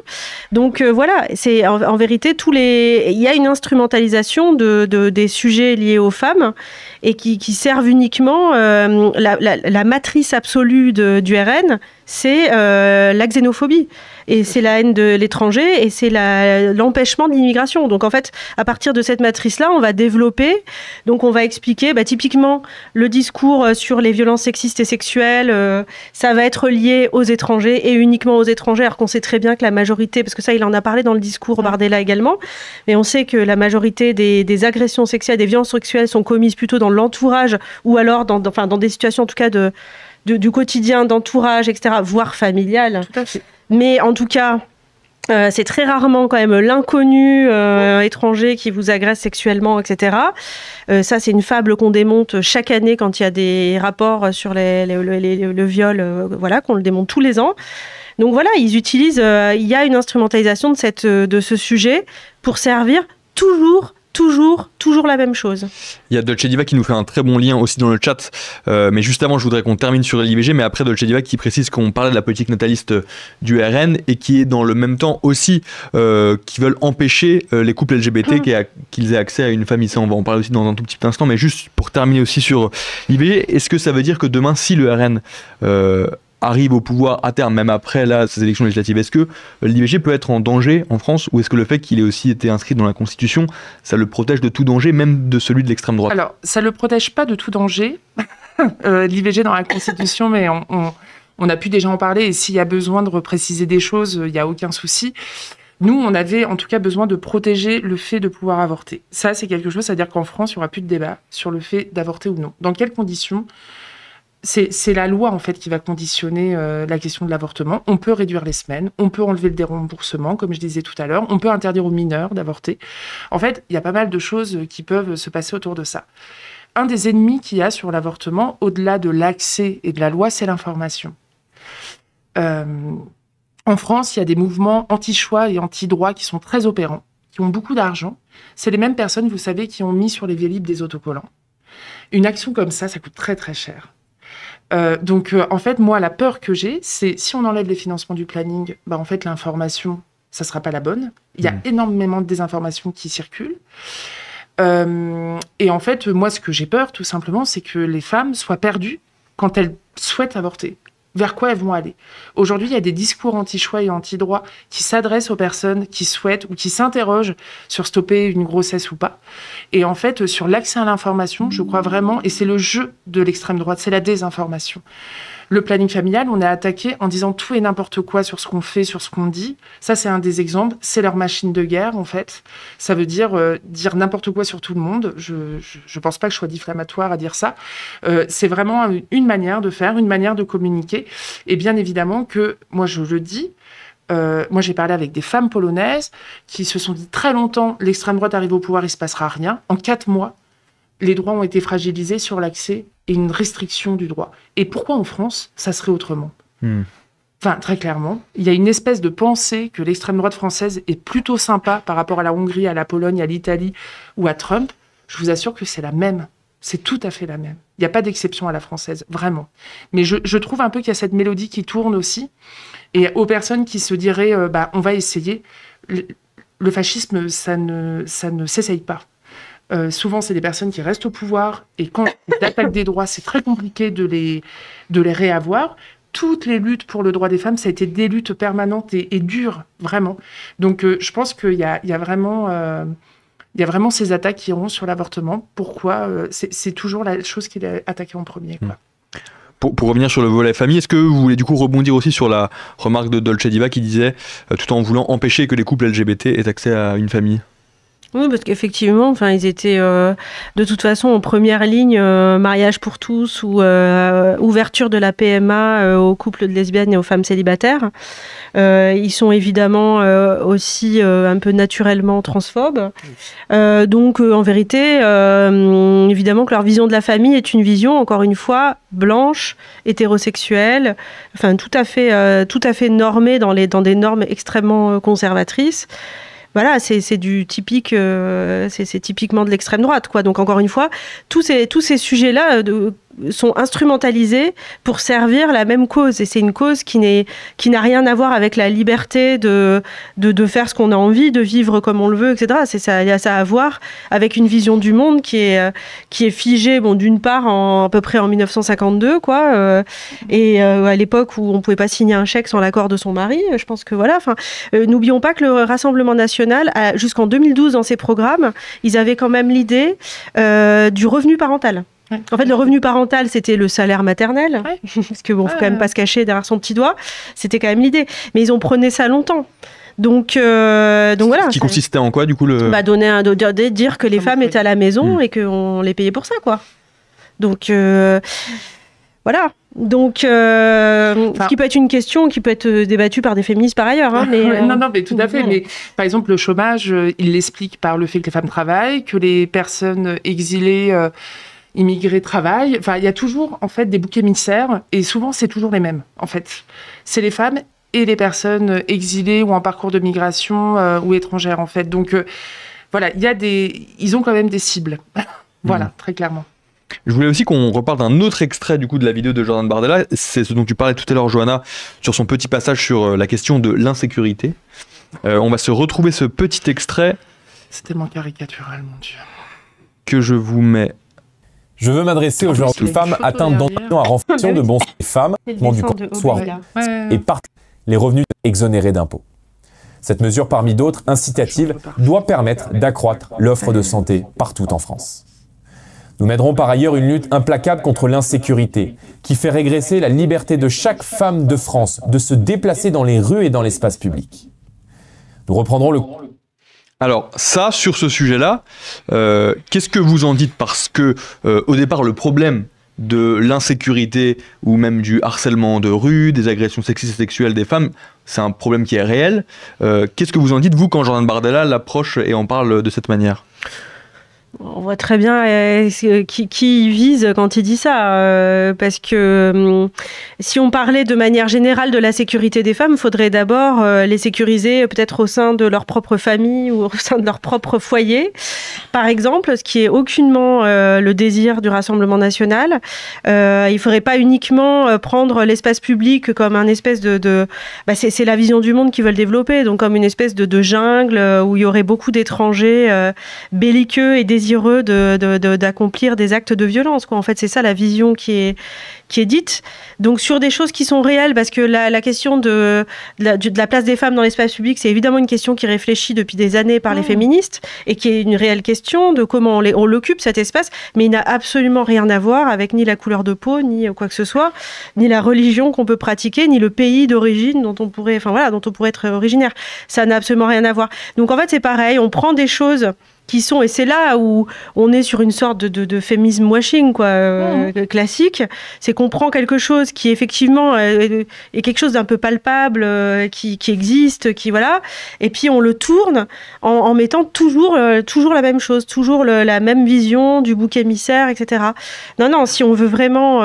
Donc voilà, c'est en vérité il y a une instrumentalisation des sujets liés aux femmes et qui servent uniquement la matrice absolue du RN, c'est la xénophobie. Et c'est la haine de l'étranger et c'est l'empêchement de l'immigration. Donc en fait, à partir de cette matrice-là, on va développer, donc on va expliquer, typiquement, le discours sur les violences sexistes et sexuelles, ça va être lié aux étrangers et uniquement aux étrangers, alors qu'on sait très bien que la majorité, parce que ça, il en a parlé dans le discours Bardella également, mais on sait que la majorité des agressions sexuelles, des violences sexuelles sont commises plutôt dans l'entourage ou alors dans des situations en tout cas du quotidien, d'entourage, etc., voire familial. Tout à fait. Mais en tout cas, c'est très rarement quand même l'inconnu étranger qui vous agresse sexuellement, etc. Ça, c'est une fable qu'on démonte chaque année quand il y a des rapports sur le viol, voilà, qu'on le démonte tous les ans. Donc voilà, ils utilisent, il y a une instrumentalisation de ce sujet pour servir toujours la même chose. Il y a Dolce Diva qui nous fait un très bon lien aussi dans le chat, mais juste avant je voudrais qu'on termine sur l'IVG, mais après Dolce Diva qui précise qu'on parlait de la politique nataliste du RN et qui est dans le même temps aussi qui veulent empêcher les couples LGBT qu'ils aient accès à une famille. Ça on va en parler aussi dans un tout petit instant, mais juste pour terminer aussi sur l'IVG, est-ce que ça veut dire que demain si le RN arrive au pouvoir à terme, même après ces élections législatives, est-ce que l'IVG peut être en danger en France ou est-ce que le fait qu'il ait aussi été inscrit dans la Constitution, ça le protège de tout danger, même de celui de l'extrême droite? Alors, ça ne le protège pas de tout danger, l'IVG dans la Constitution, mais on a pu déjà en parler et s'il y a besoin de repréciser des choses, il n'y a aucun souci. Nous, on avait en tout cas besoin de protéger le fait de pouvoir avorter. Ça, c'est quelque chose, c'est-à-dire qu'en France, il n'y aura plus de débat sur le fait d'avorter ou non. Dans quelles conditions ? C'est la loi en fait qui va conditionner la question de l'avortement. On peut réduire les semaines, on peut enlever le déremboursement, comme je disais tout à l'heure, on peut interdire aux mineurs d'avorter. En fait, il y a pas mal de choses qui peuvent se passer autour de ça. Un des ennemis qu'il y a sur l'avortement, au-delà de l'accès et de la loi, c'est l'information. En France, il y a des mouvements anti-choix et anti-droit qui sont très opérants, qui ont beaucoup d'argent. C'est les mêmes personnes, vous savez, qui ont mis sur les Vélib des autocollants. Une action comme ça coûte très très cher. Donc, en fait, moi, la peur que j'ai, c'est si on enlève les financements du planning, en fait, l'information, ça sera pas la bonne. Il y a énormément de désinformation qui circule. Et en fait, moi, ce que j'ai peur, tout simplement, c'est que les femmes soient perdues quand elles souhaitent avorter. Vers quoi elles vont aller ? Aujourd'hui, il y a des discours anti-choix et anti-droit qui s'adressent aux personnes qui souhaitent ou qui s'interrogent sur stopper une grossesse ou pas. Et en fait, sur l'accès à l'information, je crois vraiment, et c'est le jeu de l'extrême droite, c'est la désinformation. Le planning familial, on est attaqué en disant tout et n'importe quoi sur ce qu'on fait, sur ce qu'on dit. Ça, c'est un des exemples. C'est leur machine de guerre, en fait. Ça veut dire dire n'importe quoi sur tout le monde. Je pense pas que je sois diffamatoire à dire ça. C'est vraiment une manière de faire, une manière de communiquer. Et bien évidemment que, moi, je le dis, moi, j'ai parlé avec des femmes polonaises qui se sont dit très longtemps, l'extrême droite arrive au pouvoir, il se passera rien. En 4 mois, les droits ont été fragilisés sur l'accès et une restriction du droit. Et pourquoi en France, ça serait autrement ? Enfin, très clairement, il y a une espèce de pensée que l'extrême droite française est plutôt sympa par rapport à la Hongrie, à la Pologne, à l'Italie ou à Trump. Je vous assure que c'est la même. C'est tout à fait la même. Il n'y a pas d'exception à la française, vraiment. Mais je trouve un peu qu'il y a cette mélodie qui tourne aussi. Et aux personnes qui se diraient, on va essayer, le fascisme, ça ne s'essaye pas. Souvent, c'est des personnes qui restent au pouvoir et quand ils attaquent des droits, c'est très compliqué de les réavoir. Toutes les luttes pour le droit des femmes, ça a été des luttes permanentes et dures, vraiment. Donc, je pense qu'il y a vraiment Il y a vraiment ces attaques qui iront sur l'avortement. Pourquoi c'est toujours la chose qui est attaquée en premier, quoi. Pour revenir sur le volet famille, est-ce que vous voulez du coup rebondir aussi sur la remarque de Dolce Diva qui disait, tout en voulant empêcher que les couples LGBT aient accès à une famille? Oui, parce qu'effectivement, enfin, ils étaient de toute façon en première ligne, mariage pour tous ou ouverture de la PMA aux couples de lesbiennes et aux femmes célibataires. Ils sont évidemment aussi un peu naturellement transphobes. Donc, en vérité, évidemment que leur vision de la famille est une vision, encore une fois, blanche, hétérosexuelle, enfin tout à fait normée dans des normes extrêmement conservatrices. Voilà, c'est du typique, c'est typiquement de l'extrême droite, quoi. Donc encore une fois, tous ces sujets-là sont instrumentalisés pour servir la même cause. Et c'est une cause qui n'a rien à voir avec la liberté de faire ce qu'on a envie, de vivre comme on le veut, etc. Il y a ça à voir avec une vision du monde qui est figée, bon, d'une part à peu près en 1952, quoi, et à l'époque où on pouvait pas signer un chèque sans l'accord de son mari. Je pense que voilà. Enfin, n'oublions pas que le Rassemblement national, jusqu'en 2012 dans ses programmes, ils avaient quand même l'idée du revenu parental. Ouais. En fait, le revenu parental, c'était le salaire maternel, parce que bon, faut quand même pas se cacher derrière son petit doigt. C'était quand même l'idée, mais ils ont prôné ça longtemps. Donc voilà. Qui consistait en quoi, du coup, dire que les femmes étaient à la maison et qu'on les payait pour ça, quoi. Donc voilà. Donc, ce qui peut être une question qui peut être débattue par des féministes par ailleurs. Hein, mais, non, mais tout à fait. Mais par exemple, le chômage, il l'explique par le fait que les femmes travaillent, que les personnes exilées, immigrées travaillent. Enfin, il y a toujours en fait des boucs émissaires, et souvent c'est toujours les mêmes. En fait, c'est les femmes et les personnes exilées ou en parcours de migration ou étrangères, en fait. Donc voilà, ils ont quand même des cibles. Voilà, très clairement. Je voulais aussi qu'on reparle d'un autre extrait du coup de la vidéo de Jordan Bardella. C'est ce dont tu parlais tout à l'heure, Johanna, sur son petit passage sur la question de l'insécurité. On va se retrouver ce petit extrait. C'est tellement caricatural, mon Dieu. Que je vous mets. Je veux m'adresser aujourd'hui aux femmes atteintes d'antécédents à renforcer de bons les femmes, du soir et par les revenus exonérés d'impôts. Cette mesure, parmi d'autres incitatives, doit permettre d'accroître l'offre de santé partout en France. Nous mènerons par ailleurs une lutte implacable contre l'insécurité, qui fait régresser la liberté de chaque femme de France de se déplacer dans les rues et dans l'espace public. Nous reprendrons le... Alors ça, sur ce sujet-là, qu'est-ce que vous en dites? Parce que au départ, le problème de l'insécurité ou même du harcèlement de rue, des agressions sexistes et sexuelles des femmes, c'est un problème qui est réel. Qu'est-ce que vous en dites, vous, quand Jordan Bardella l'approche et en parle de cette manière? On voit très bien qui il vise quand il dit ça, parce que si on parlait de manière générale de la sécurité des femmes, il faudrait d'abord les sécuriser peut-être au sein de leur propre famille ou au sein de leur propre foyer, par exemple, ce qui est aucunement le désir du Rassemblement national. Il ne faudrait pas uniquement prendre l'espace public comme un espèce c'est la vision du monde qu'ils veulent développer, donc comme une espèce de jungle où il y aurait beaucoup d'étrangers belliqueux et désireux d'accomplir des actes de violence, quoi. En fait, c'est ça la vision qui est dite. Donc sur des choses qui sont réelles, parce que la question de la place des femmes dans l'espace public, c'est évidemment une question qui est réfléchie depuis des années par les féministes et qui est une réelle question de comment on l'occupe, cet espace, mais il n'a absolument rien à voir avec ni la couleur de peau, ni quoi que ce soit, ni la religion qu'on peut pratiquer, ni le pays d'origine dont on pourrait être originaire. Ça n'a absolument rien à voir. Donc en fait, c'est pareil, on prend des choses qui sont, et c'est là où on est sur une sorte de féminisme washing, quoi, classique, c'est qu'on prend quelque chose qui effectivement est quelque chose d'un peu palpable, qui existe, voilà, et puis on le tourne en mettant toujours la même chose, toujours la même vision du bouc émissaire, etc. Non, si on veut vraiment,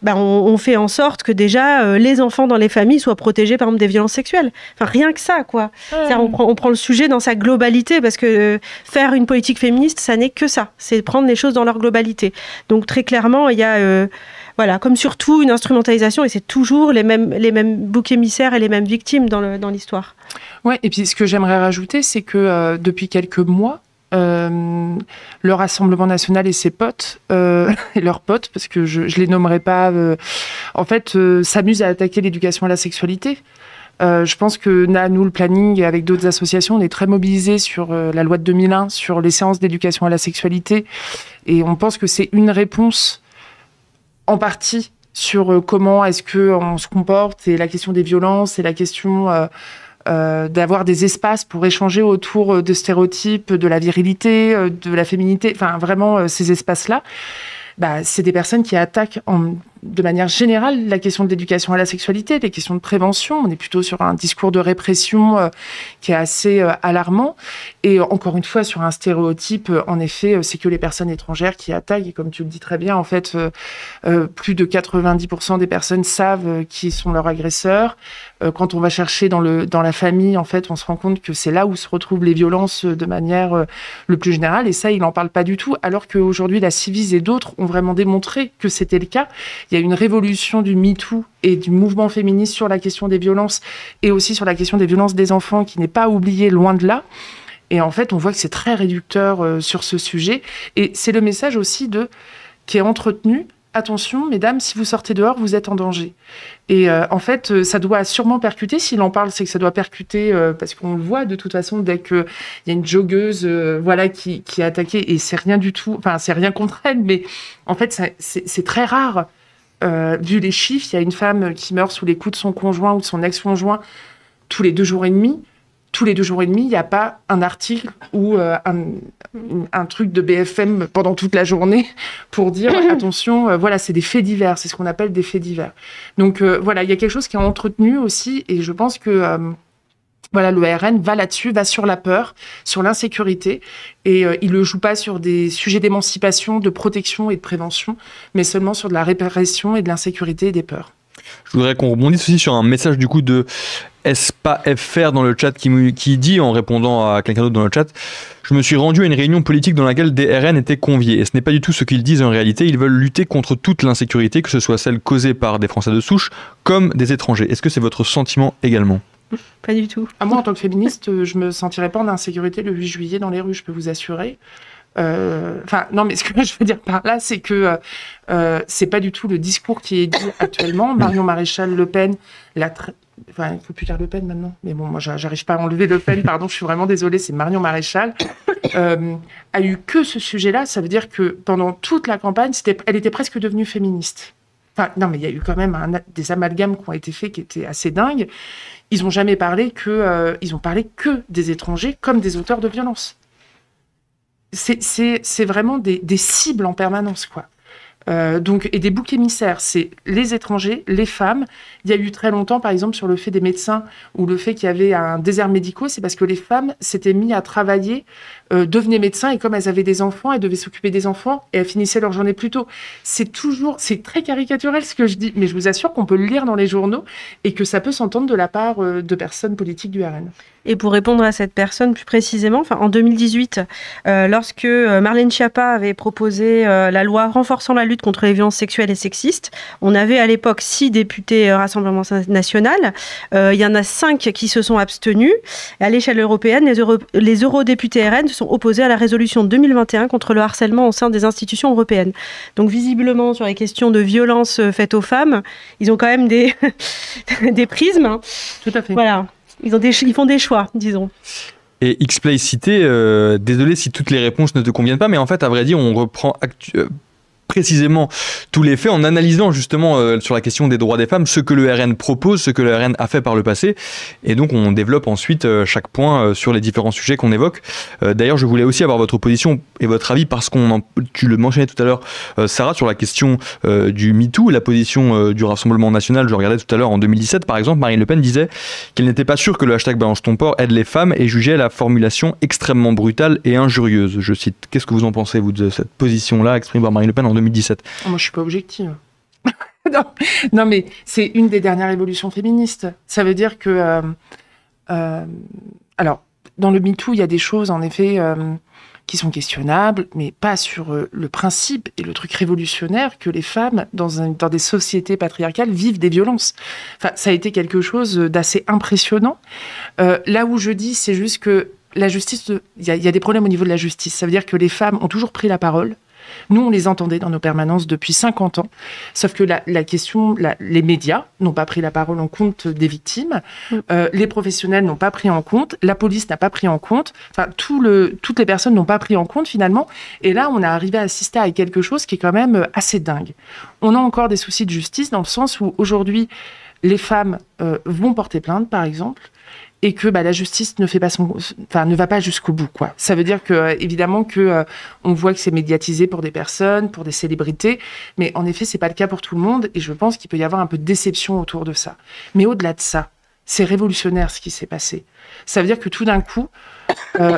on fait en sorte que déjà les enfants dans les familles soient protégés, par exemple, des violences sexuelles. Enfin, rien que ça, quoi. On prend le sujet dans sa globalité, parce que faire une politique féministe, ça n'est que ça. C'est prendre les choses dans leur globalité. Donc très clairement, il y a, comme surtout une instrumentalisation, et c'est toujours les mêmes boucs émissaires et les mêmes victimes dans l'histoire. Ouais, et puis ce que j'aimerais rajouter, c'est que depuis quelques mois, le Rassemblement national et ses potes, et leurs potes, parce que je les nommerai pas, s'amusent à attaquer l'éducation à la sexualité. Je pense que nous, le planning, avec d'autres associations, on est très mobilisés sur la loi de 2001, sur les séances d'éducation à la sexualité. Et on pense que c'est une réponse en partie sur comment est-ce qu'on se comporte, et la question des violences, et la question d'avoir des espaces pour échanger autour de stéréotypes, de la virilité, de la féminité, enfin vraiment ces espaces-là. C'est des personnes qui attaquent de manière générale la question de l'éducation à la sexualité, les questions de prévention. On est plutôt sur un discours de répression qui est assez alarmant. Et encore une fois, sur un stéréotype, en effet, c'est que les personnes étrangères qui attaquent. Et comme tu le dis très bien, en fait, plus de 90% des personnes savent qui sont leurs agresseurs. Quand on va chercher dans la famille, en fait, on se rend compte que c'est là où se retrouvent les violences de manière le plus générale. Et ça, il n'en parle pas du tout. Alors qu'aujourd'hui, la Civise et d'autres ont vraiment démontré que c'était le cas. Il y a une révolution du MeToo et du mouvement féministe sur la question des violences et aussi sur la question des violences des enfants qui n'est pas oubliée, loin de là. Et en fait, on voit que c'est très réducteur sur ce sujet. Et c'est le message aussi qui est entretenu. Attention, mesdames, si vous sortez dehors, vous êtes en danger. Et en fait, ça doit sûrement percuter. S'il en parle, c'est que ça doit percuter parce qu'on le voit de toute façon dès qu'il y a une joggeuse qui est attaquée. Et c'est rien du tout, enfin, c'est rien contre elle, mais en fait, c'est très rare. Vu les chiffres, il y a une femme qui meurt sous les coups de son conjoint ou de son ex-conjoint tous les 2 jours et demi. Tous les 2 jours et demi, il n'y a pas un article ou un truc de BFM pendant toute la journée pour dire attention, voilà, c'est des faits divers, c'est ce qu'on appelle des faits divers. Donc voilà, il y a quelque chose qui est entretenu aussi, et je pense que voilà, le RN va là-dessus, va sur la peur, sur l'insécurité, et il ne joue pas sur des sujets d'émancipation, de protection et de prévention, mais seulement sur de la répression et de l'insécurité et des peurs. Je voudrais qu'on rebondisse aussi sur un message du coup de ESPAFR dans le chat qui dit, en répondant à quelqu'un d'autre dans le chat, « Je me suis rendu à une réunion politique dans laquelle des RN étaient conviés. Et ce n'est pas du tout ce qu'ils disent en réalité. Ils veulent lutter contre toute l'insécurité, que ce soit celle causée par des Français de souche comme des étrangers. » Est-ce que c'est votre sentiment également ? Pas du tout. Moi, en tant que féministe, je me sentirais pas en insécurité le 8 juillet dans les rues, je peux vous assurer. Non, mais ce que je veux dire par là, c'est que c'est pas du tout le discours qui est dit actuellement. Marion Maréchal Le Pen, il faut plus dire Le Pen maintenant, mais bon, moi j'arrive pas à enlever Le Pen, pardon, je suis vraiment désolée, c'est Marion Maréchal, a eu que ce sujet-là. Ça veut dire que pendant toute la campagne, elle était presque devenue féministe. Enfin, non, mais il y a eu quand même des amalgames qui ont été faits qui étaient assez dingues. Ils ont jamais parlé ils ont parlé que des étrangers comme des auteurs de violences. C'est vraiment des cibles en permanence, quoi. Et des boucs émissaires, c'est les étrangers, les femmes. Il y a eu très longtemps, par exemple, sur le fait des médecins ou le fait qu'il y avait un désert médical, c'est parce que les femmes s'étaient mises à travailler, devenaient médecins, et comme elles avaient des enfants, elles devaient s'occuper des enfants et elles finissaient leur journée plus tôt. C'est très caricatural ce que je dis, mais je vous assure qu'on peut le lire dans les journaux et que ça peut s'entendre de la part de personnes politiques du RN. Et pour répondre à cette personne plus précisément, en 2018, lorsque Marlène Schiappa avait proposé la loi renforçant la lutte contre les violences sexuelles et sexistes, on avait à l'époque 6 députés Rassemblement national. Il y en a 5 qui se sont abstenus. À l'échelle européenne, les eurodéputés RN se sont opposés à la résolution 2021 contre le harcèlement au sein des institutions européennes. Donc visiblement, sur les questions de violences faites aux femmes, ils ont quand même des prismes. Hein. Tout à fait. Voilà. Ils font des choix, disons. Et X-Play cité, désolé si toutes les réponses ne te conviennent pas, mais en fait, à vrai dire, on reprend précisément tous les faits en analysant justement sur la question des droits des femmes ce que le RN propose, ce que le RN a fait par le passé, et donc on développe ensuite chaque point sur les différents sujets qu'on évoque. D'ailleurs, je voulais aussi avoir votre position et votre avis parce tu le mentionnais tout à l'heure, Sarah, sur la question du MeToo, la position du Rassemblement national. Je regardais tout à l'heure en 2017 par exemple, Marine Le Pen disait qu'elle n'était pas sûre que le hashtag Balance ton porc aide les femmes et jugeait la formulation extrêmement brutale et injurieuse. Je cite. Qu'est-ce que vous en pensez, vous, de cette position-là exprimée par Marine Le Pen en 2017. Moi, je suis pas objective. non, mais c'est une des dernières évolutions féministes. Ça veut dire que... alors, dans le MeToo, il y a des choses, en effet, qui sont questionnables, mais pas sur le principe et le truc révolutionnaire que les femmes, dans des sociétés patriarcales, vivent des violences. Enfin, ça a été quelque chose d'assez impressionnant. Là où je dis, c'est juste que la justice... Il y a des problèmes au niveau de la justice. Ça veut dire que les femmes ont toujours pris la parole, Nous, on les entendait dans nos permanences depuis 50 ans, sauf que la question, les médias n'ont pas pris la parole en compte des victimes, les professionnels n'ont pas pris en compte, la police n'a pas pris en compte, enfin, toutes les personnes n'ont pas pris en compte finalement, et là, on est arrivé à assister à quelque chose qui est quand même assez dingue. On a encore des soucis de justice dans le sens où aujourd'hui, les femmes vont porter plainte, par exemple, et que la justice ne va pas jusqu'au bout, quoi. Ça veut dire que évidemment que on voit que c'est médiatisé pour des personnes, pour des célébrités, mais en effet, c'est pas le cas pour tout le monde, et je pense qu'il peut y avoir un peu de déception autour de ça. Mais au-delà de ça, c'est révolutionnaire ce qui s'est passé. Ça veut dire que tout d'un coup,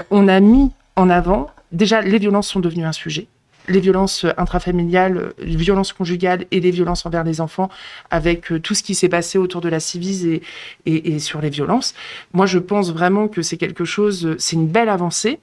on a mis en avant, déjà, les violences sont devenues un sujet. Les violences intrafamiliales, les violences conjugales et les violences envers les enfants, avec tout ce qui s'est passé autour de la Ciivise et sur les violences. Moi, je pense vraiment que c'est quelque chose, c'est une belle avancée.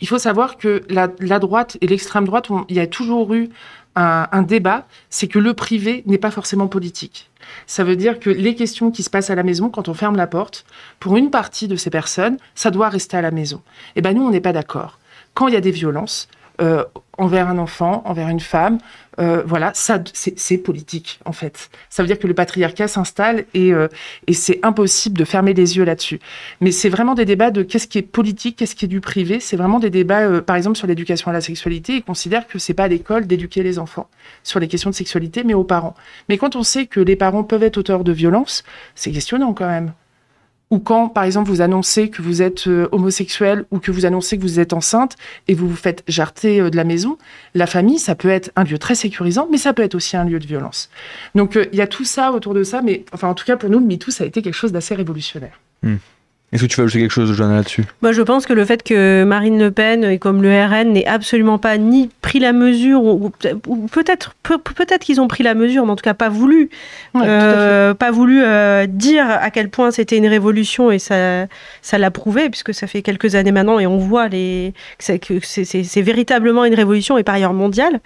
Il faut savoir que la droite et l'extrême droite, il y a toujours eu un débat, c'est que le privé n'est pas forcément politique. Ça veut dire que les questions qui se passent à la maison, quand on ferme la porte, pour une partie de ces personnes, ça doit rester à la maison. Eh ben nous, on n'est pas d'accord. Quand il y a des violences, envers un enfant, envers une femme, voilà, ça c'est politique en fait. Ça veut dire que le patriarcat s'installe et c'est impossible de fermer les yeux là-dessus. Mais c'est vraiment des débats de qu'est-ce qui est politique, qu'est-ce qui est du privé. C'est vraiment des débats, par exemple sur l'éducation à la sexualité. Ils considèrent que c'est pas à l'école d'éduquer les enfants sur les questions de sexualité, mais aux parents. Mais quand on sait que les parents peuvent être auteurs de violences, c'est questionnant quand même. Ou quand, par exemple, vous annoncez que vous êtes homosexuel ou que vous annoncez que vous êtes enceinte et vous vous faites jarter de la maison, la famille, ça peut être un lieu très sécurisant, mais ça peut être aussi un lieu de violence. Donc, il y a tout ça autour de ça, mais enfin, en tout cas, pour nous, le MeToo, ça a été quelque chose d'assez révolutionnaire. Est-ce que tu veux ajouter quelque chose, Johanna, là-dessus ? Moi, je pense que le fait que Marine Le Pen et comme le RN n'aient absolument pas ni pris la mesure, ou peut-être qu'ils ont pris la mesure, mais en tout cas pas voulu, pas voulu dire à quel point c'était une révolution, et ça l'a prouvé, puisque ça fait quelques années maintenant, et on voit que c'est véritablement une révolution, et par ailleurs mondiale.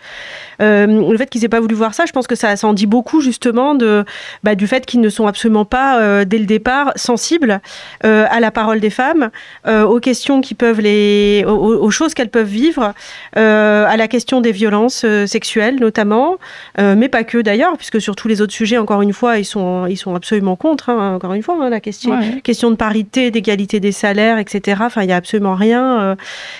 Le fait qu'ils n'aient pas voulu voir ça, je pense que ça en dit beaucoup, justement, du fait qu'ils ne sont absolument pas, dès le départ, sensibles à la parole des femmes, aux questions qui peuvent aux choses qu'elles peuvent vivre, à la question des violences sexuelles notamment, mais pas que d'ailleurs, puisque sur tous les autres sujets, encore une fois, ils sont absolument contre, encore une fois, la question de parité, d'égalité des salaires, etc. Enfin, il n'y a absolument rien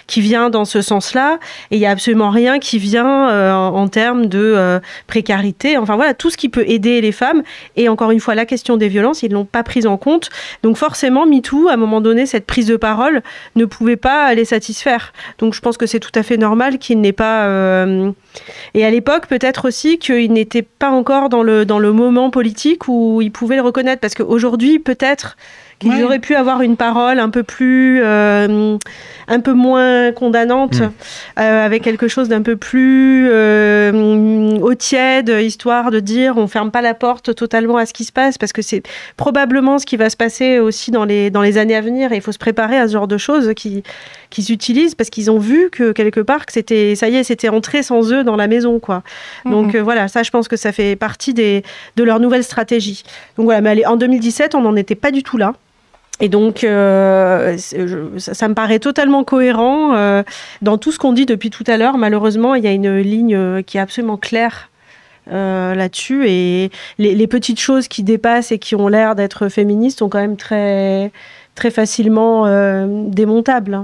qui vient dans ce sens-là, et il n'y a absolument rien qui vient en termes de précarité. Enfin voilà, tout ce qui peut aider les femmes, et encore une fois, la question des violences, ils ne l'ont pas prise en compte. Donc forcément, MeToo, à un moment donné, cette prise de parole ne pouvait pas les satisfaire. Donc je pense que c'est tout à fait normal qu'il n'ait pas... Et à l'époque, peut-être aussi qu'il n'était pas encore dans le moment politique où il pouvait le reconnaître. Parce qu'aujourd'hui, peut-être qu'ils auraient pu avoir une parole un peu plus... un peu moins condamnante, avec quelque chose d'un peu plus au tiède, histoire de dire on ferme pas la porte totalement à ce qui se passe, parce que c'est probablement ce qui va se passer aussi dans les années à venir, et il faut se préparer à ce genre de choses qu'ils utilisent, parce qu'ils ont vu que quelque part que c'était entré sans eux dans la maison, quoi. Donc voilà, ça je pense que ça fait partie de leur nouvelle stratégie. Donc voilà, mais en 2017, on n'en était pas du tout là. Et donc, ça me paraît totalement cohérent dans tout ce qu'on dit depuis tout à l'heure. Malheureusement, il y a une ligne qui est absolument claire là-dessus. Et les petites choses qui dépassent et qui ont l'air d'être féministes sont quand même très, très facilement démontables.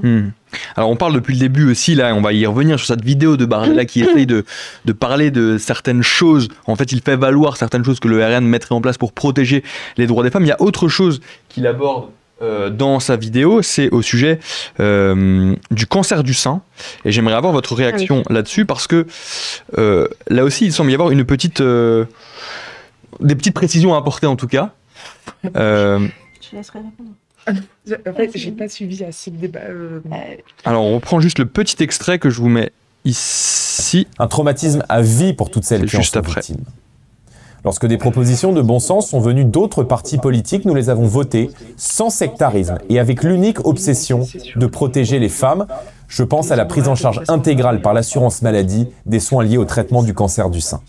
Alors on parle depuis le début aussi, là, on va y revenir sur cette vidéo de Bardella qui essaye de parler de certaines choses. En fait, il fait valoir certaines choses que le RN mettrait en place pour protéger les droits des femmes. Il y a autre chose qu'il aborde dans sa vidéo, c'est au sujet du cancer du sein, et j'aimerais avoir votre réaction là-dessus, parce que là aussi il semble y avoir des petites précisions à apporter, en tout cas. Je te laisserai répondre. En fait, j'ai pas suivi assez le débat. Alors on reprend juste le petit extrait que je vous mets ici. Un traumatisme à vie pour toutes celles qui en sont victimes. Lorsque des propositions de bon sens sont venues d'autres partis politiques, nous les avons votées sans sectarisme et avec l'unique obsession de protéger les femmes. Je pense à la prise en charge intégrale par l'assurance maladie des soins liés au traitement du cancer du sein.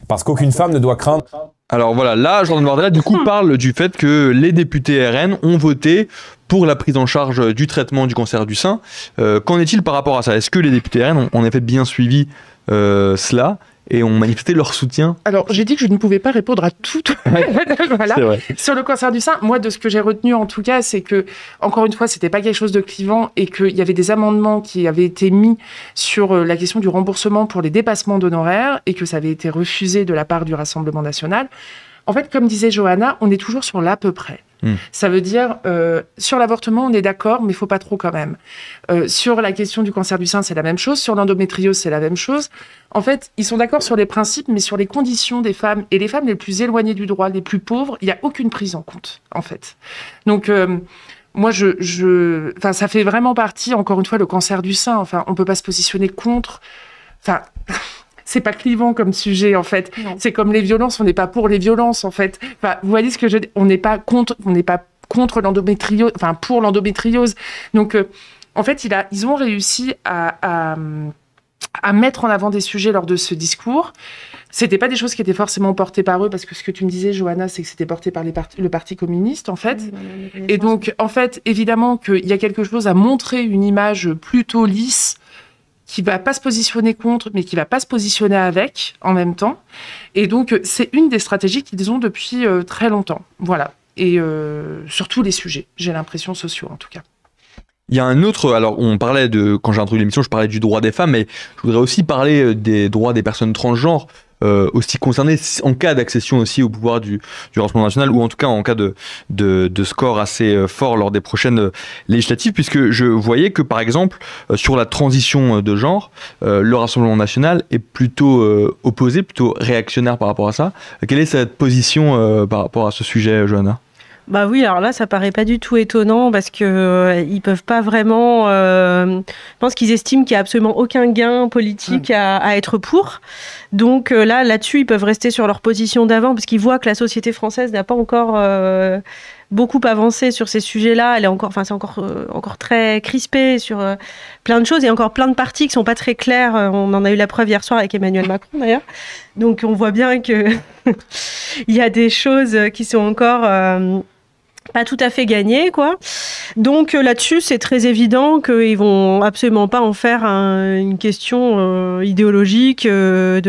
Parce qu'aucune femme ne doit craindre... Alors voilà, là, Jordan Bardella, du coup, parle du fait que les députés RN ont voté pour la prise en charge du traitement du cancer du sein. Qu'en est-il par rapport à ça? Est-ce que les députés RN ont en effet bien suivi cela et ont manifesté leur soutien? Alors, j'ai dit que je ne pouvais pas répondre à tout. Voilà. Sur le cancer du sein, moi, de ce que j'ai retenu, en tout cas, c'est que, encore une fois, c'était pas quelque chose de clivant et qu'il y avait des amendements qui avaient été mis sur la question du remboursement pour les dépassements d'honoraires et que ça avait été refusé de la part du Rassemblement national. En fait, comme disait Johanna, on est toujours sur l'à peu près. Ça veut dire, sur l'avortement, on est d'accord, mais il faut pas trop quand même. Sur la question du cancer du sein, c'est la même chose. Sur l'endométriose, c'est la même chose. En fait, ils sont d'accord sur les principes, mais sur les conditions des femmes, et les femmes les plus éloignées du droit, les plus pauvres, il n'y a aucune prise en compte, en fait. Donc, moi, enfin, ça fait vraiment partie, encore une fois, le cancer du sein. Enfin, on peut pas se positionner contre... Enfin... C'est pas clivant comme sujet, en fait. Non. C'est comme les violences, on n'est pas pour les violences, en fait. Enfin, vous voyez ce que je dis? On n'est pas contre l'endométriose, enfin, pour l'endométriose. Donc, en fait, ils ont réussi à mettre en avant des sujets lors de ce discours. C'était pas des choses qui étaient forcément portées par eux, parce que ce que tu me disais, Johanna, c'est que c'était porté par le Parti communiste, en fait. Et donc, en fait, évidemment qu'il y a quelque chose à montrer, une image plutôt lisse, qui va pas se positionner contre, mais qui va pas se positionner avec, en même temps. Et donc, c'est une des stratégies qu'ils ont depuis très longtemps. Voilà. Et sur tous les sujets, j'ai l'impression, sociaux, en tout cas. Il y a un autre, alors on parlait quand j'ai introduit l'émission, je parlais du droit des femmes, mais je voudrais aussi parler des droits des personnes transgenres, aussi concernées en cas d'accession aussi au pouvoir du Rassemblement national, ou en tout cas en cas de score assez fort lors des prochaines législatives, puisque je voyais que par exemple sur la transition de genre, le Rassemblement national est plutôt opposé, plutôt réactionnaire par rapport à ça. Quelle est cette position par rapport à ce sujet, Johanna? Bah oui, alors là, ça paraît pas du tout étonnant parce que ils peuvent pas vraiment. Je pense qu'ils estiment qu'il y a absolument aucun gain politique à être pour. Donc là-dessus, ils peuvent rester sur leur position d'avant parce qu'ils voient que la société française n'a pas encore beaucoup avancé sur ces sujets-là. Elle est encore, c'est encore très crispée sur plein de choses et encore plein de partis qui sont pas très clairs. On en a eu la preuve hier soir avec Emmanuel Macron d'ailleurs. Donc on voit bien que il y a des choses qui sont encore pas tout à fait gagné, quoi. Donc là-dessus, c'est très évident qu'ils vont absolument pas en faire une question idéologique. Et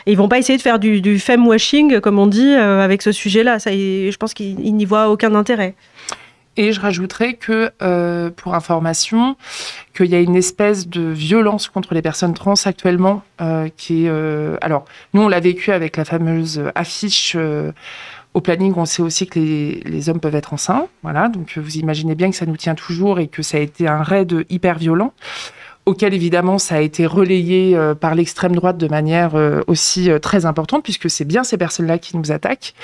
ils vont pas essayer de faire du femme-washing, comme on dit, avec ce sujet-là. Ça, je pense qu'ils n'y voient aucun intérêt. Et je rajouterais que, pour information, qu'il y a une espèce de violence contre les personnes trans actuellement, qui est... alors, nous, on l'a vécu avec la fameuse affiche... Au planning, on sait aussi que les hommes peuvent être enceints. Voilà, donc vous imaginez bien que ça nous tient toujours et que ça a été un raid hyper violent, auquel évidemment ça a été relayé par l'extrême droite de manière aussi très importante, puisque c'est bien ces personnes-là qui nous attaquent.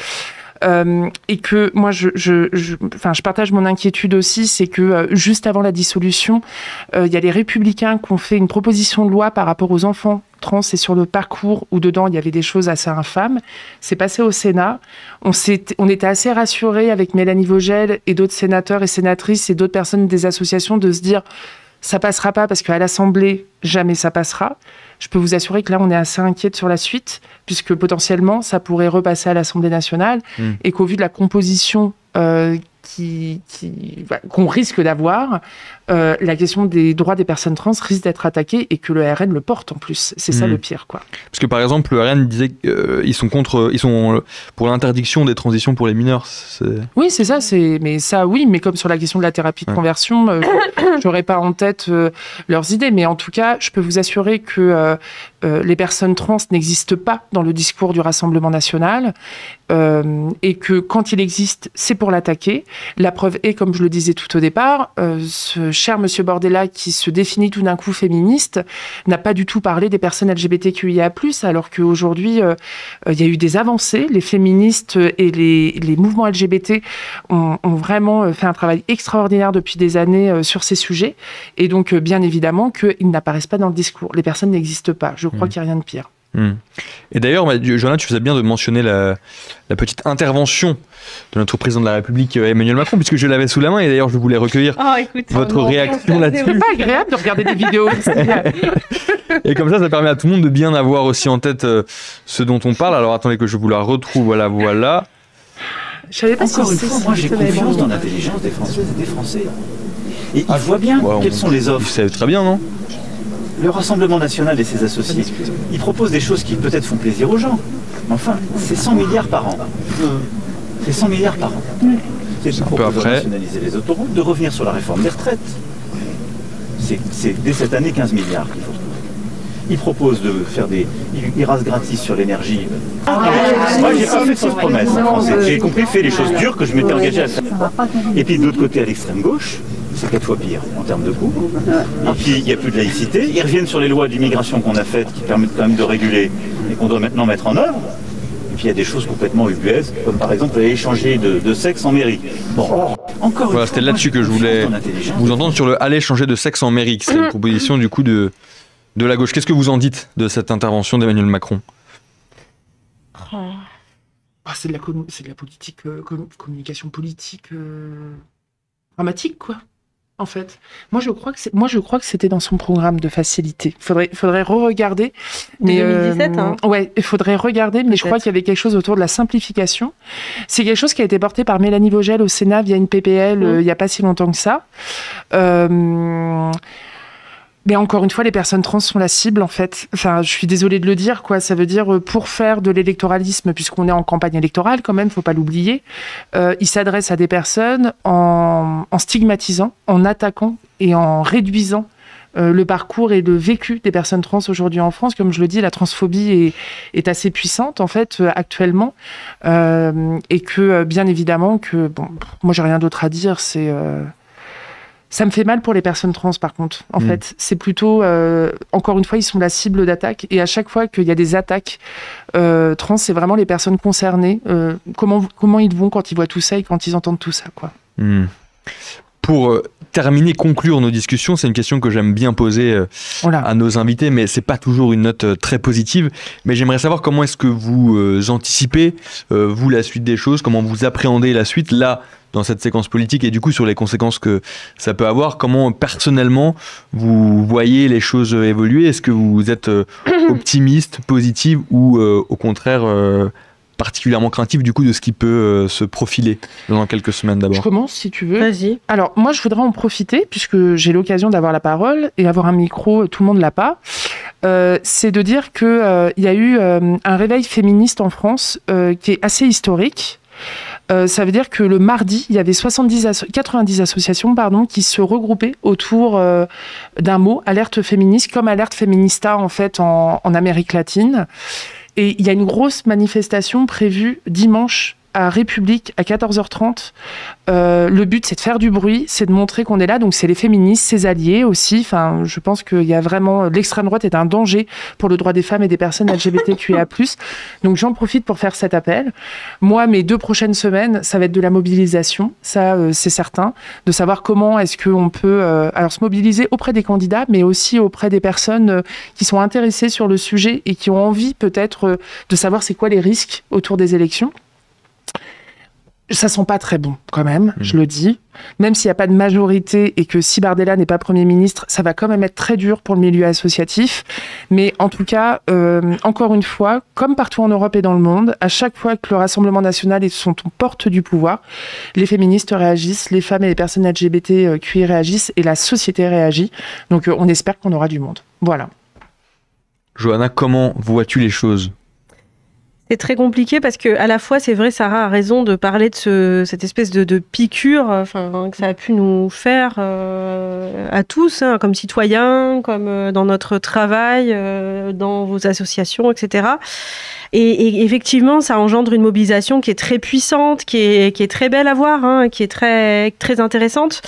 Et que moi, je partage mon inquiétude aussi, c'est que juste avant la dissolution, il y a les Républicains qui ont fait une proposition de loi par rapport aux enfants trans et sur le parcours où dedans il y avait des choses assez infâmes. C'est passé au Sénat. On était assez rassurés avec Mélanie Vogel et d'autres sénateurs et sénatrices et d'autres personnes des associations de se dire ça passera pas parce qu'à l'Assemblée jamais ça passera. Je peux vous assurer que là, on est assez inquiète sur la suite, puisque potentiellement, ça pourrait repasser à l'Assemblée nationale, et qu'au vu de la composition qu'on risque d'avoir, la question des droits des personnes trans risque d'être attaquée, et que le RN le porte en plus. C'est ça le pire, quoi. Parce que par exemple, le RN disait qu'ils sont pour l'interdiction des transitions pour les mineurs. Oui, c'est ça. Mais comme sur la question de la thérapie de conversion, j'aurais pas en tête leurs idées, mais en tout cas, je peux vous assurer que les personnes trans n'existent pas dans le discours du Rassemblement national, et que quand il existe, c'est pour l'attaquer. La preuve est, comme je le disais tout au départ, ce cher monsieur Bordella qui se définit tout d'un coup féministe n'a pas du tout parlé des personnes LGBTQIA+, alors qu'aujourd'hui, il y a eu des avancées. Les féministes et les mouvements LGBT ont vraiment fait un travail extraordinaire depuis des années sur ces sujets. Et donc, bien évidemment, qu'ils n'apparaissent pas dans le discours. Les personnes n'existent pas. Je crois qu'il n'y a rien de pire. Et d'ailleurs, Johanna, tu faisais bien de mentionner la petite intervention de notre président de la République, Emmanuel Macron, puisque je l'avais sous la main, et d'ailleurs je voulais recueillir votre réaction là-dessus. C'est pas agréable de regarder des vidéos. Et comme ça permet à tout le monde de bien avoir aussi en tête ce dont on parle. Alors attendez que je vous la retrouve, voilà. Je savais pas Encore une fois, moi j'ai confiance dans l'intelligence des Françaises et des Français. Et ils voient bien quelles sont les offres. Vous savez très bien, non? Le Rassemblement national et ses associés, ils proposent des choses qui peut-être font plaisir aux gens. Mais enfin, c'est 100 milliards par an. C'est 100 milliards par an. C'est de proposer de nationaliser les autoroutes, de revenir sur la réforme des retraites. C'est dès cette année 15 milliards qu'il faut trouver. Ils proposent de faire ils rasent gratis sur l'énergie. Moi, j'ai pas fait de fausses promesses en français. J'ai compris, fait les choses dures que je m'étais engagé à faire. Et puis de l'autre côté, à l'extrême gauche, c'est 4 fois pire en termes de coûts. Et puis il n'y a plus de laïcité. Ils reviennent sur les lois d'immigration qu'on a faites, qui permettent quand même de réguler et qu'on doit maintenant mettre en œuvre. Et puis il y a des choses complètement ubuesques, comme par exemple aller changer de sexe en mairie. Bon, encore voilà, c'était là-dessus que je voulais vous entendre sur le aller changer de sexe en mairie. C'est une proposition du coup de la gauche. Qu'est-ce que vous en dites de cette intervention d'Emmanuel Macron? C'est de la politique, communication politique dramatique, quoi. En fait, moi je crois que c'était dans son programme de facilité. Faudrait re-regarder. Mais 2017, hein. Ouais, il faudrait regarder. Mais je crois qu'il y avait quelque chose autour de la simplification. C'est quelque chose qui a été porté par Mélanie Vogel au Sénat via une PPL il y a pas si longtemps que ça. Mais encore une fois, les personnes trans sont la cible, en fait. Enfin, je suis désolée de le dire, quoi. Ça veut dire, pour faire de l'électoralisme, puisqu'on est en campagne électorale, quand même, faut pas l'oublier, ils s'adressent à des personnes en stigmatisant, en attaquant et en réduisant le parcours et le vécu des personnes trans aujourd'hui en France. Comme je le dis, la transphobie est assez puissante, en fait, actuellement. Et que, bien évidemment, moi, j'ai rien d'autre à dire, ça me fait mal pour les personnes trans, par contre. En fait, c'est plutôt... encore une fois, ils sont la cible d'attaque. Et à chaque fois qu'il y a des attaques trans, c'est vraiment les personnes concernées. Comment ils vont quand ils voient tout ça et quand ils entendent tout ça, quoi. Pour terminer, conclure nos discussions, c'est une question que j'aime bien poser à nos invités, mais c'est pas toujours une note très positive. Mais j'aimerais savoir comment est-ce que vous anticipez, vous, la suite des choses, comment vous appréhendez la suite, là, dans cette séquence politique, et du coup sur les conséquences que ça peut avoir. Comment personnellement vous voyez les choses évoluer? Est-ce que vous êtes optimiste, positive, ou au contraire particulièrement craintif du coup de ce qui peut se profiler dans quelques semaines d'abord? Je commence si tu veux. Vas-y. Alors moi je voudrais en profiter puisque j'ai l'occasion d'avoir la parole et avoir un micro, tout le monde l'a pas. C'est de dire que il y a eu un réveil féministe en France qui est assez historique. Ça veut dire que le mardi, il y avait 90 associations qui se regroupaient autour d'un mot, alerte féministe, comme Alerte Feminista en fait en Amérique latine. Et il y a une grosse manifestation prévue dimanche à République à 14h30. Le but, c'est de faire du bruit, c'est de montrer qu'on est là. Donc, c'est les féministes, ses alliés aussi. Enfin, je pense qu'il y a vraiment... L'extrême droite est un danger pour le droit des femmes et des personnes LGBTQIA+. Donc, j'en profite pour faire cet appel. Moi, mes 2 prochaines semaines, ça va être de la mobilisation. Ça, c'est certain. De savoir comment est-ce qu'on peut alors se mobiliser auprès des candidats, mais aussi auprès des personnes qui sont intéressées sur le sujet et qui ont envie peut-être de savoir c'est quoi les risques autour des élections. Ça sent pas très bon, quand même, je le dis. Même s'il n'y a pas de majorité et que si Bardella n'est pas Premier ministre, ça va quand même être très dur pour le milieu associatif. Mais en tout cas, encore une fois, comme partout en Europe et dans le monde, à chaque fois que le Rassemblement national sont aux portes du pouvoir, les féministes réagissent, les femmes et les personnes LGBTQI réagissent et la société réagit. Donc on espère qu'on aura du monde. Voilà. Johanna, comment vois-tu les choses ? C'est très compliqué parce que à la fois, c'est vrai, Sarah a raison de parler de cette espèce de piqûre que ça a pu nous faire à tous, comme citoyens, comme dans notre travail, dans vos associations, etc. Et effectivement, ça engendre une mobilisation qui est très puissante, qui est très belle à voir, qui est très, très intéressante.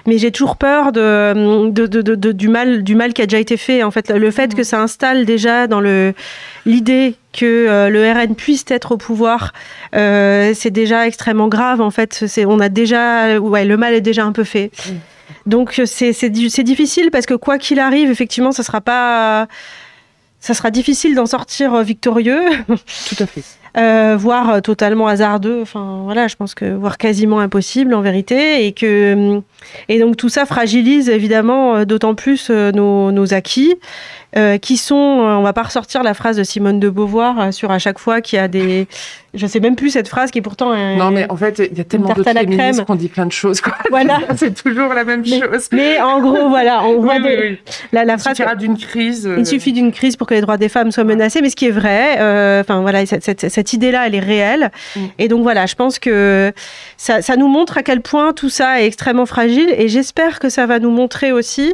Mais j'ai toujours peur du mal qui a déjà été fait. En fait, le fait que ça installe déjà dans l'idée que le RN puisse être au pouvoir, c'est déjà extrêmement grave. En fait, le mal est déjà un peu fait. Donc c'est difficile parce que quoi qu'il arrive, effectivement, ça sera difficile d'en sortir victorieux. Tout à fait. voire totalement hasardeux. Enfin voilà, je pense que voire quasiment impossible en vérité, et donc tout ça fragilise évidemment d'autant plus nos acquis. Qui sont, on va pas ressortir la phrase de Simone de Beauvoir sur à chaque fois qu'il y a des, je sais même plus cette phrase qui est pourtant non mais en fait il y a tellement d'autres féministes qu'on dit plein de choses quoi. Voilà, c'est toujours la même chose. Mais en gros voilà, on voit la phrase. Il suffira d'une crise. Il suffit d'une crise pour que les droits des femmes soient menacés, mais ce qui est vrai, enfin voilà, cette idée-là, elle est réelle. Et donc voilà, je pense que ça nous montre à quel point tout ça est extrêmement fragile, et j'espère que ça va nous montrer aussi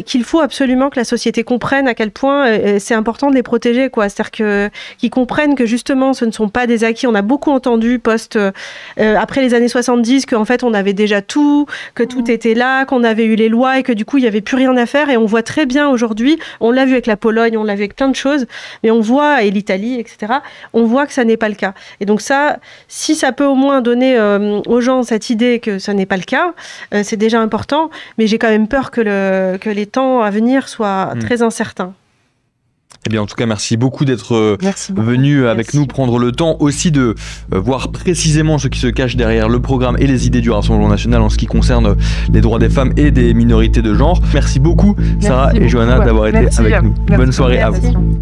qu'il faut absolument que la société comprenne à quel point c'est important de les protéger, quoi. C'est-à-dire qu'ils comprennent que justement ce ne sont pas des acquis. On a beaucoup entendu après les années 70 qu'en fait on avait déjà tout, que tout était là, qu'on avait eu les lois et que du coup il n'y avait plus rien à faire. Et on voit très bien aujourd'hui, on l'a vu avec la Pologne, on l'a vu avec plein de choses, mais on voit, et l'Italie, etc., on voit que ça n'est pas le cas. Et donc ça, si ça peut au moins donner aux gens cette idée que ça n'est pas le cas, c'est déjà important, mais j'ai quand même peur que les temps à venir soient très incertains. Eh bien, en tout cas, merci beaucoup d'être venu avec nous, prendre le temps aussi de voir précisément ce qui se cache derrière le programme et les idées du Rassemblement national en ce qui concerne les droits des femmes et des minorités de genre. Merci beaucoup, Sarah et Johanna, d'avoir été avec nous. Bonne soirée à vous.